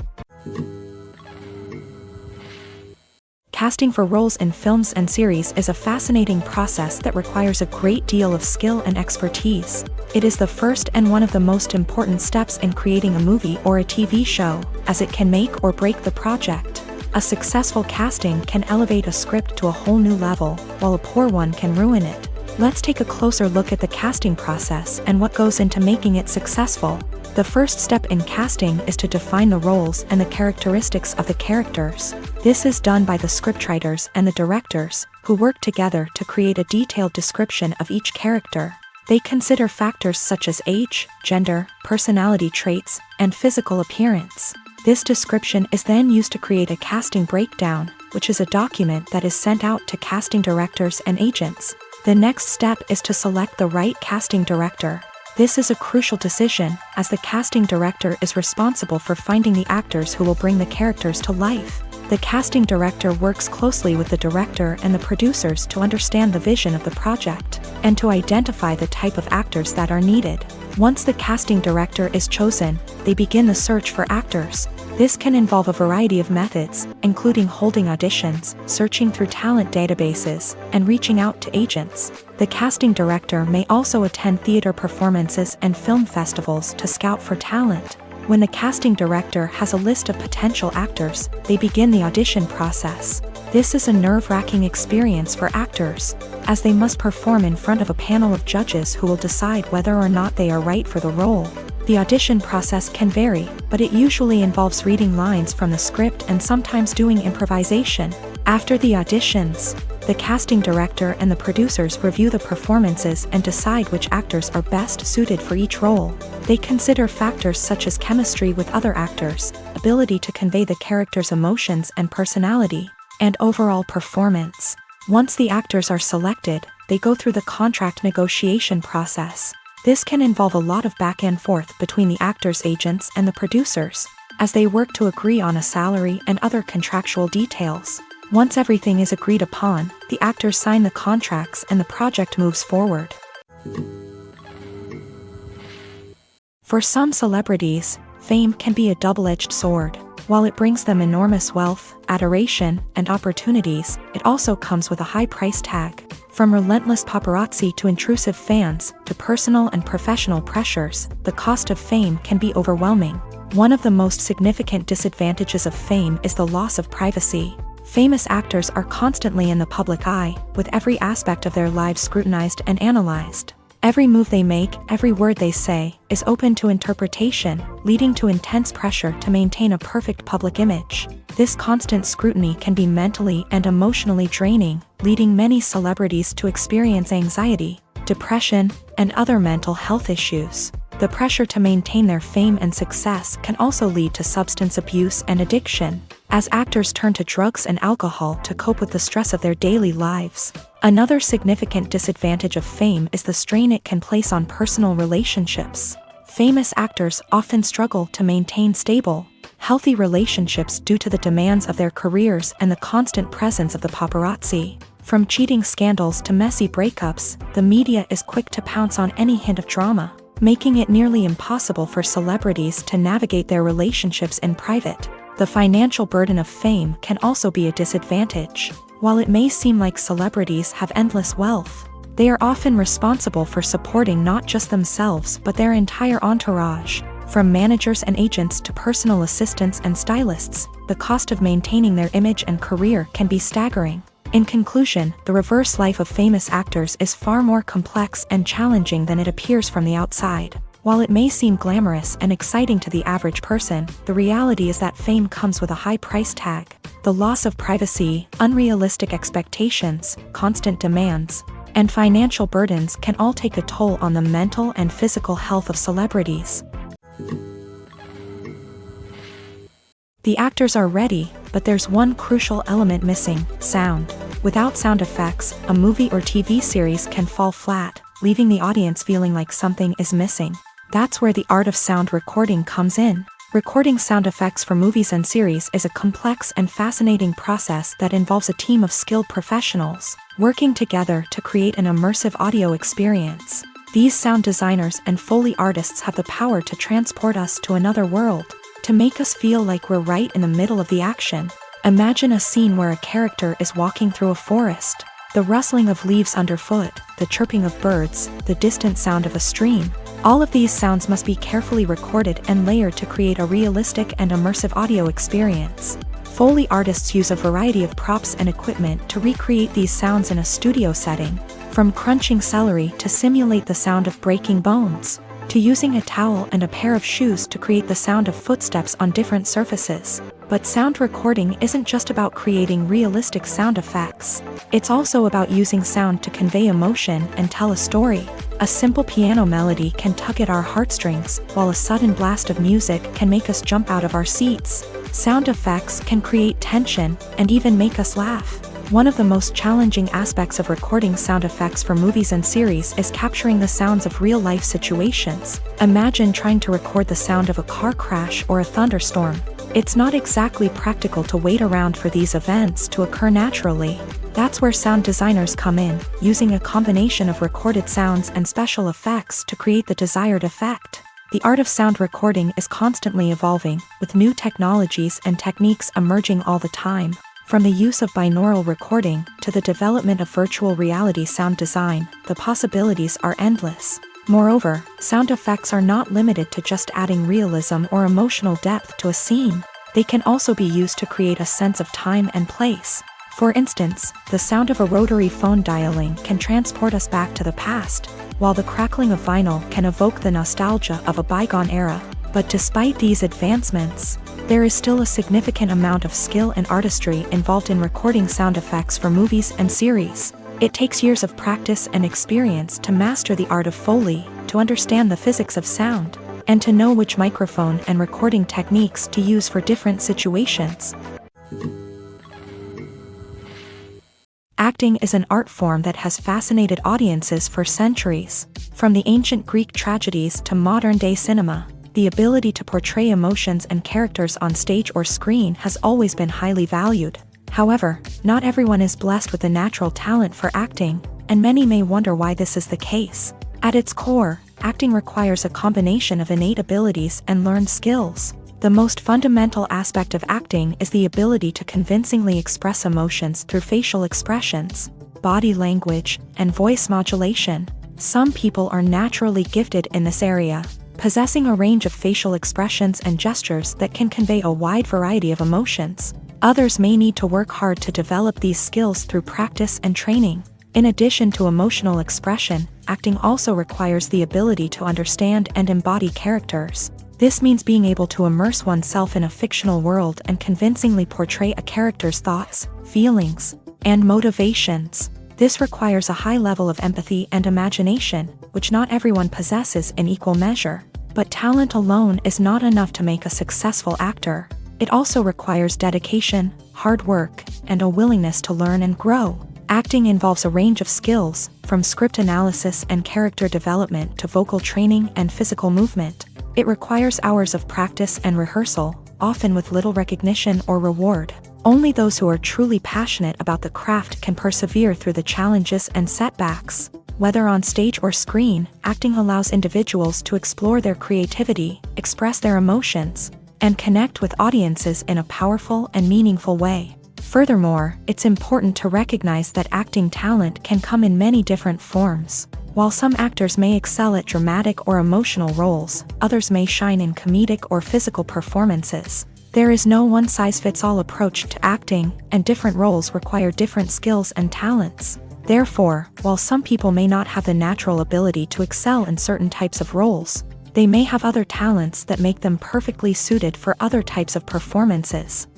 Casting for roles in films and series is a fascinating process that requires a great deal of skill and expertise. It is the first and one of the most important steps in creating a movie or a TV show, as it can make or break the project. A successful casting can elevate a script to a whole new level, while a poor one can ruin it. Let's take a closer look at the casting process and what goes into making it successful. The first step in casting is to define the roles and the characteristics of the characters. This is done by the scriptwriters and the directors, who work together to create a detailed description of each character. They consider factors such as age, gender, personality traits, and physical appearance. This description is then used to create a casting breakdown, which is a document that is sent out to casting directors and agents. The next step is to select the right casting director. This is a crucial decision, as the casting director is responsible for finding the actors who will bring the characters to life. The casting director works closely with the director and the producers to understand the vision of the project, and to identify the type of actors that are needed. Once the casting director is chosen, they begin the search for actors. This can involve a variety of methods, including holding auditions, searching through talent databases, and reaching out to agents. The casting director may also attend theater performances and film festivals to scout for talent. When the casting director has a list of potential actors, they begin the audition process. This is a nerve-wracking experience for actors, as they must perform in front of a panel of judges who will decide whether or not they are right for the role. The audition process can vary, but it usually involves reading lines from the script and sometimes doing improvisation. After the auditions, the casting director and the producers review the performances and decide which actors are best suited for each role. They consider factors such as chemistry with other actors, ability to convey the character's emotions and personality, and overall performance. Once the actors are selected, they go through the contract negotiation process. This can involve a lot of back and forth between the actors' agents and the producers, as they work to agree on a salary and other contractual details. Once everything is agreed upon, the actors sign the contracts and the project moves forward. For some celebrities, fame can be a double-edged sword. While it brings them enormous wealth, adoration, and opportunities, it also comes with a high price tag. From relentless paparazzi to intrusive fans, to personal and professional pressures, the cost of fame can be overwhelming. One of the most significant disadvantages of fame is the loss of privacy. Famous actors are constantly in the public eye, with every aspect of their lives scrutinized and analyzed. Every move they make, every word they say, is open to interpretation, leading to intense pressure to maintain a perfect public image. This constant scrutiny can be mentally and emotionally draining, leading many celebrities to experience anxiety, depression, and other mental health issues. The pressure to maintain their fame and success can also lead to substance abuse and addiction, as actors turn to drugs and alcohol to cope with the stress of their daily lives. Another significant disadvantage of fame is the strain it can place on personal relationships. Famous actors often struggle to maintain stable, healthy relationships due to the demands of their careers and the constant presence of the paparazzi. From cheating scandals to messy breakups, the media is quick to pounce on any hint of drama, making it nearly impossible for celebrities to navigate their relationships in private. The financial burden of fame can also be a disadvantage. While it may seem like celebrities have endless wealth, they are often responsible for supporting not just themselves but their entire entourage. From managers and agents to personal assistants and stylists, the cost of maintaining their image and career can be staggering. In conclusion, the reverse life of famous actors is far more complex and challenging than it appears from the outside. While it may seem glamorous and exciting to the average person, the reality is that fame comes with a high price tag. The loss of privacy, unrealistic expectations, constant demands, and financial burdens can all take a toll on the mental and physical health of celebrities. The actors are ready, but there's one crucial element missing: sound. Without sound effects, a movie or TV series can fall flat, leaving the audience feeling like something is missing. That's where the art of sound recording comes in. Recording sound effects for movies and series is a complex and fascinating process that involves a team of skilled professionals working together to create an immersive audio experience. These sound designers and Foley artists have the power to transport us to another world, to make us feel like we're right in the middle of the action. Imagine a scene where a character is walking through a forest. The rustling of leaves underfoot, the chirping of birds, the distant sound of a stream. All of these sounds must be carefully recorded and layered to create a realistic and immersive audio experience. Foley artists use a variety of props and equipment to recreate these sounds in a studio setting, from crunching celery to simulate the sound of breaking bones, to using a towel and a pair of shoes to create the sound of footsteps on different surfaces. But sound recording isn't just about creating realistic sound effects. It's also about using sound to convey emotion and tell a story. A simple piano melody can tug at our heartstrings, while a sudden blast of music can make us jump out of our seats. Sound effects can create tension and even make us laugh. One of the most challenging aspects of recording sound effects for movies and series is capturing the sounds of real-life situations. Imagine trying to record the sound of a car crash or a thunderstorm. It's not exactly practical to wait around for these events to occur naturally. That's where sound designers come in, using a combination of recorded sounds and special effects to create the desired effect. The art of sound recording is constantly evolving, with new technologies and techniques emerging all the time. From the use of binaural recording to the development of virtual reality sound design, the possibilities are endless. Moreover, sound effects are not limited to just adding realism or emotional depth to a scene. They can also be used to create a sense of time and place. For instance, the sound of a rotary phone dialing can transport us back to the past, while the crackling of vinyl can evoke the nostalgia of a bygone era. But despite these advancements, there is still a significant amount of skill and artistry involved in recording sound effects for movies and series. It takes years of practice and experience to master the art of Foley, to understand the physics of sound, and to know which microphone and recording techniques to use for different situations. Acting is an art form that has fascinated audiences for centuries. From the ancient Greek tragedies to modern-day cinema, the ability to portray emotions and characters on stage or screen has always been highly valued. However, not everyone is blessed with a natural talent for acting, and many may wonder why this is the case. At its core, acting requires a combination of innate abilities and learned skills. The most fundamental aspect of acting is the ability to convincingly express emotions through facial expressions, body language, and voice modulation. Some people are naturally gifted in this area, possessing a range of facial expressions and gestures that can convey a wide variety of emotions. Others may need to work hard to develop these skills through practice and training. In addition to emotional expression, acting also requires the ability to understand and embody characters. This means being able to immerse oneself in a fictional world and convincingly portray a character's thoughts, feelings, and motivations. This requires a high level of empathy and imagination, which not everyone possesses in equal measure. But talent alone is not enough to make a successful actor. It also requires dedication, hard work, and a willingness to learn and grow. Acting involves a range of skills, from script analysis and character development to vocal training and physical movement. It requires hours of practice and rehearsal, often with little recognition or reward. Only those who are truly passionate about the craft can persevere through the challenges and setbacks. Whether on stage or screen, acting allows individuals to explore their creativity, express their emotions, and connect with audiences in a powerful and meaningful way. Furthermore, it's important to recognize that acting talent can come in many different forms. While some actors may excel at dramatic or emotional roles, others may shine in comedic or physical performances. There is no one-size-fits-all approach to acting, and different roles require different skills and talents. Therefore, while some people may not have the natural ability to excel in certain types of roles, they may have other talents that make them perfectly suited for other types of performances.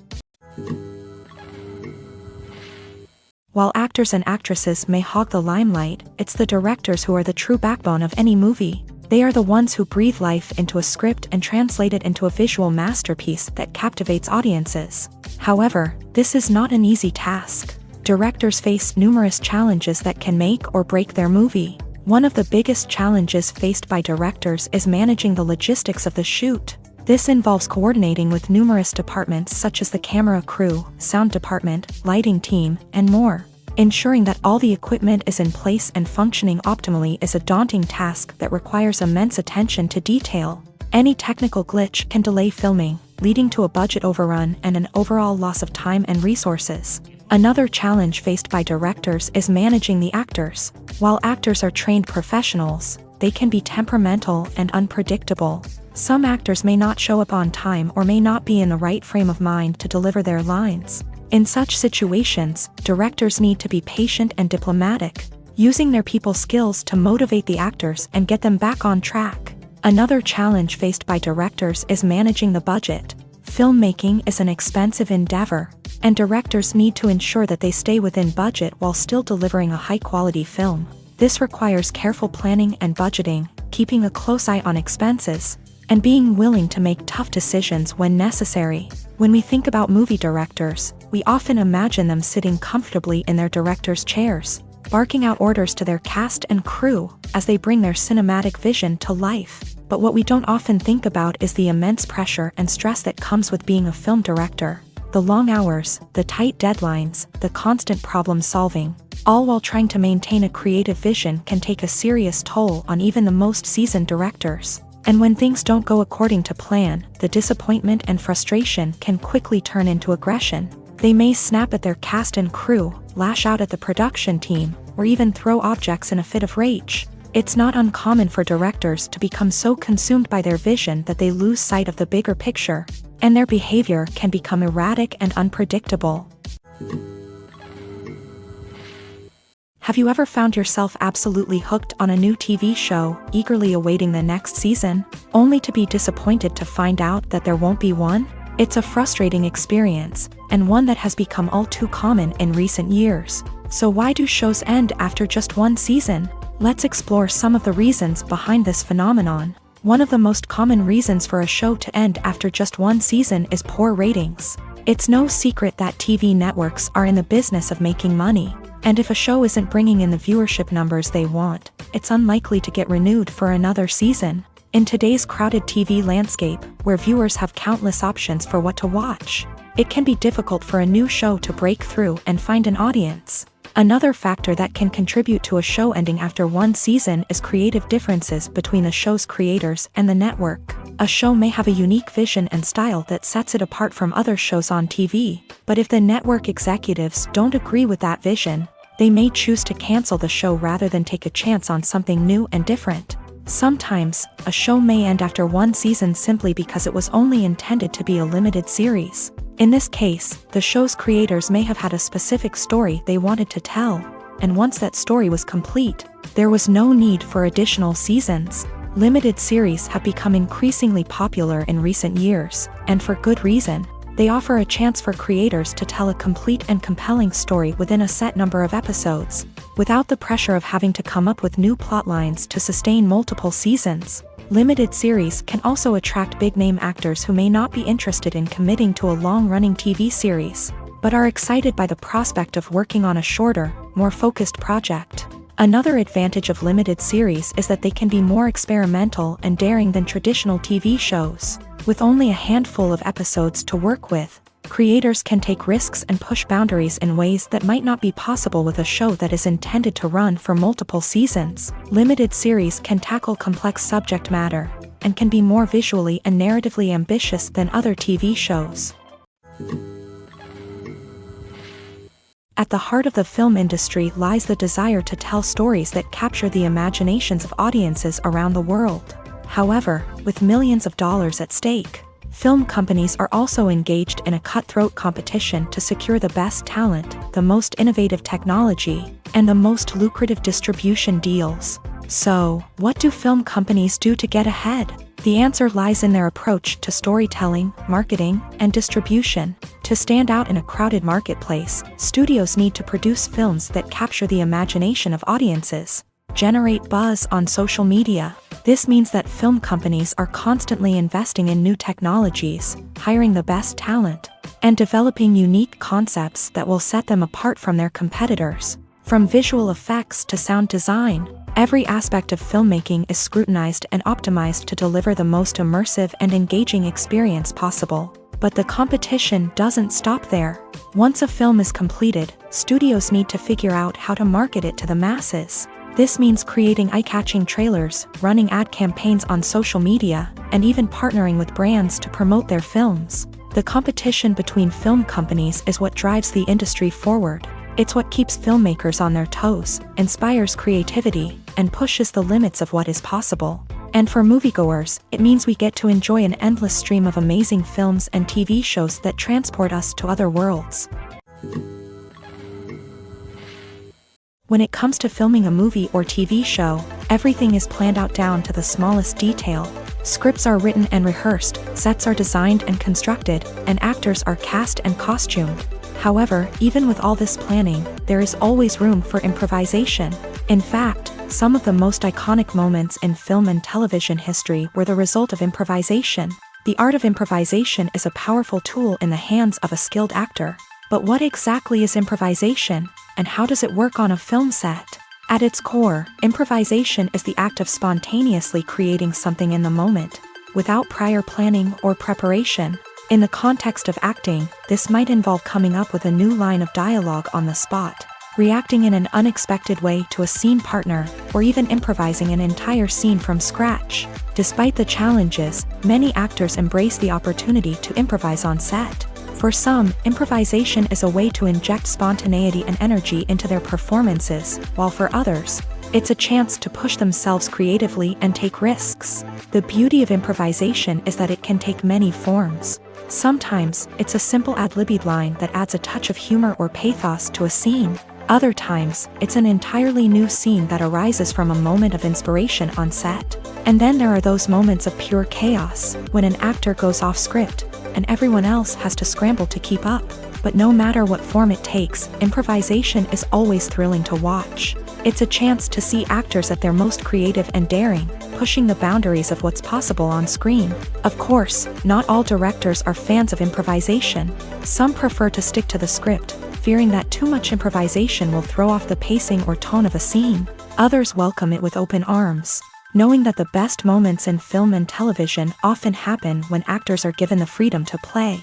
While actors and actresses may hog the limelight, it's the directors who are the true backbone of any movie. They are the ones who breathe life into a script and translate it into a visual masterpiece that captivates audiences. However, this is not an easy task. Directors face numerous challenges that can make or break their movie. One of the biggest challenges faced by directors is managing the logistics of the shoot. This involves coordinating with numerous departments such as the camera crew, sound department, lighting team, and more. Ensuring that all the equipment is in place and functioning optimally is a daunting task that requires immense attention to detail. Any technical glitch can delay filming, leading to a budget overrun and an overall loss of time and resources. Another challenge faced by directors is managing the actors. While actors are trained professionals, they can be temperamental and unpredictable. Some actors may not show up on time or may not be in the right frame of mind to deliver their lines. In such situations, directors need to be patient and diplomatic, using their people skills to motivate the actors and get them back on track. Another challenge faced by directors is managing the budget. Filmmaking is an expensive endeavor, and directors need to ensure that they stay within budget while still delivering a high-quality film. This requires careful planning and budgeting, keeping a close eye on expenses, and being willing to make tough decisions when necessary. When we think about movie directors, we often imagine them sitting comfortably in their director's chairs, barking out orders to their cast and crew as they bring their cinematic vision to life. But what we don't often think about is the immense pressure and stress that comes with being a film director. The long hours, the tight deadlines, the constant problem solving, all while trying to maintain a creative vision can take a serious toll on even the most seasoned directors. And when things don't go according to plan, the disappointment and frustration can quickly turn into aggression. They may snap at their cast and crew, lash out at the production team, or even throw objects in a fit of rage. It's not uncommon for directors to become so consumed by their vision that they lose sight of the bigger picture, and their behavior can become erratic and unpredictable. Have you ever found yourself absolutely hooked on a new TV show, eagerly awaiting the next season, only to be disappointed to find out that there won't be one? It's a frustrating experience, and one that has become all too common in recent years. So why do shows end after just one season? Let's explore some of the reasons behind this phenomenon. One of the most common reasons for a show to end after just one season is poor ratings. It's no secret that TV networks are in the business of making money. And if a show isn't bringing in the viewership numbers they want, it's unlikely to get renewed for another season. In today's crowded TV landscape, where viewers have countless options for what to watch, it can be difficult for a new show to break through and find an audience. Another factor that can contribute to a show ending after one season is creative differences between the show's creators and the network. A show may have a unique vision and style that sets it apart from other shows on TV, but if the network executives don't agree with that vision, they may choose to cancel the show rather than take a chance on something new and different. Sometimes, a show may end after one season simply because it was only intended to be a limited series. In this case, the show's creators may have had a specific story they wanted to tell, and once that story was complete, there was no need for additional seasons. Limited series have become increasingly popular in recent years, and for good reason. They offer a chance for creators to tell a complete and compelling story within a set number of episodes, without the pressure of having to come up with new plotlines to sustain multiple seasons. Limited series can also attract big-name actors who may not be interested in committing to a long-running TV series, but are excited by the prospect of working on a shorter, more focused project. Another advantage of limited series is that they can be more experimental and daring than traditional TV shows. With only a handful of episodes to work with, creators can take risks and push boundaries in ways that might not be possible with a show that is intended to run for multiple seasons. Limited series can tackle complex subject matter, and can be more visually and narratively ambitious than other TV shows. At the heart of the film industry lies the desire to tell stories that capture the imaginations of audiences around the world. However, with millions of dollars at stake, film companies are also engaged in a cutthroat competition to secure the best talent, the most innovative technology, and the most lucrative distribution deals. So, what do film companies do to get ahead? The answer lies in their approach to storytelling, marketing, and distribution. To stand out in a crowded marketplace, studios need to produce films that capture the imagination of audiences, generate buzz on social media. This means that film companies are constantly investing in new technologies, hiring the best talent, and developing unique concepts that will set them apart from their competitors. From visual effects to sound design, every aspect of filmmaking is scrutinized and optimized to deliver the most immersive and engaging experience possible. But the competition doesn't stop there. Once a film is completed, studios need to figure out how to market it to the masses. This means creating eye-catching trailers, running ad campaigns on social media, and even partnering with brands to promote their films. The competition between film companies is what drives the industry forward. It's what keeps filmmakers on their toes, inspires creativity, and pushes the limits of what is possible. And for moviegoers, it means we get to enjoy an endless stream of amazing films and TV shows that transport us to other worlds. When it comes to filming a movie or TV show, everything is planned out down to the smallest detail. Scripts are written and rehearsed, sets are designed and constructed, and actors are cast and costumed. However, even with all this planning, there is always room for improvisation. In fact, some of the most iconic moments in film and television history were the result of improvisation. The art of improvisation is a powerful tool in the hands of a skilled actor. But what exactly is improvisation, and how does it work on a film set? At its core, improvisation is the act of spontaneously creating something in the moment, without prior planning or preparation. In the context of acting, this might involve coming up with a new line of dialogue on the spot, reacting in an unexpected way to a scene partner, or even improvising an entire scene from scratch. Despite the challenges, many actors embrace the opportunity to improvise on set. For some, improvisation is a way to inject spontaneity and energy into their performances, while for others, it's a chance to push themselves creatively and take risks. The beauty of improvisation is that it can take many forms. Sometimes, it's a simple ad-libbed line that adds a touch of humor or pathos to a scene. Other times, it's an entirely new scene that arises from a moment of inspiration on set. And then there are those moments of pure chaos, when an actor goes off script, and everyone else has to scramble to keep up. But no matter what form it takes, improvisation is always thrilling to watch. It's a chance to see actors at their most creative and daring, pushing the boundaries of what's possible on screen. Of course, not all directors are fans of improvisation. Some prefer to stick to the script, fearing that too much improvisation will throw off the pacing or tone of a scene. Others welcome it with open arms, knowing that the best moments in film and television often happen when actors are given the freedom to play.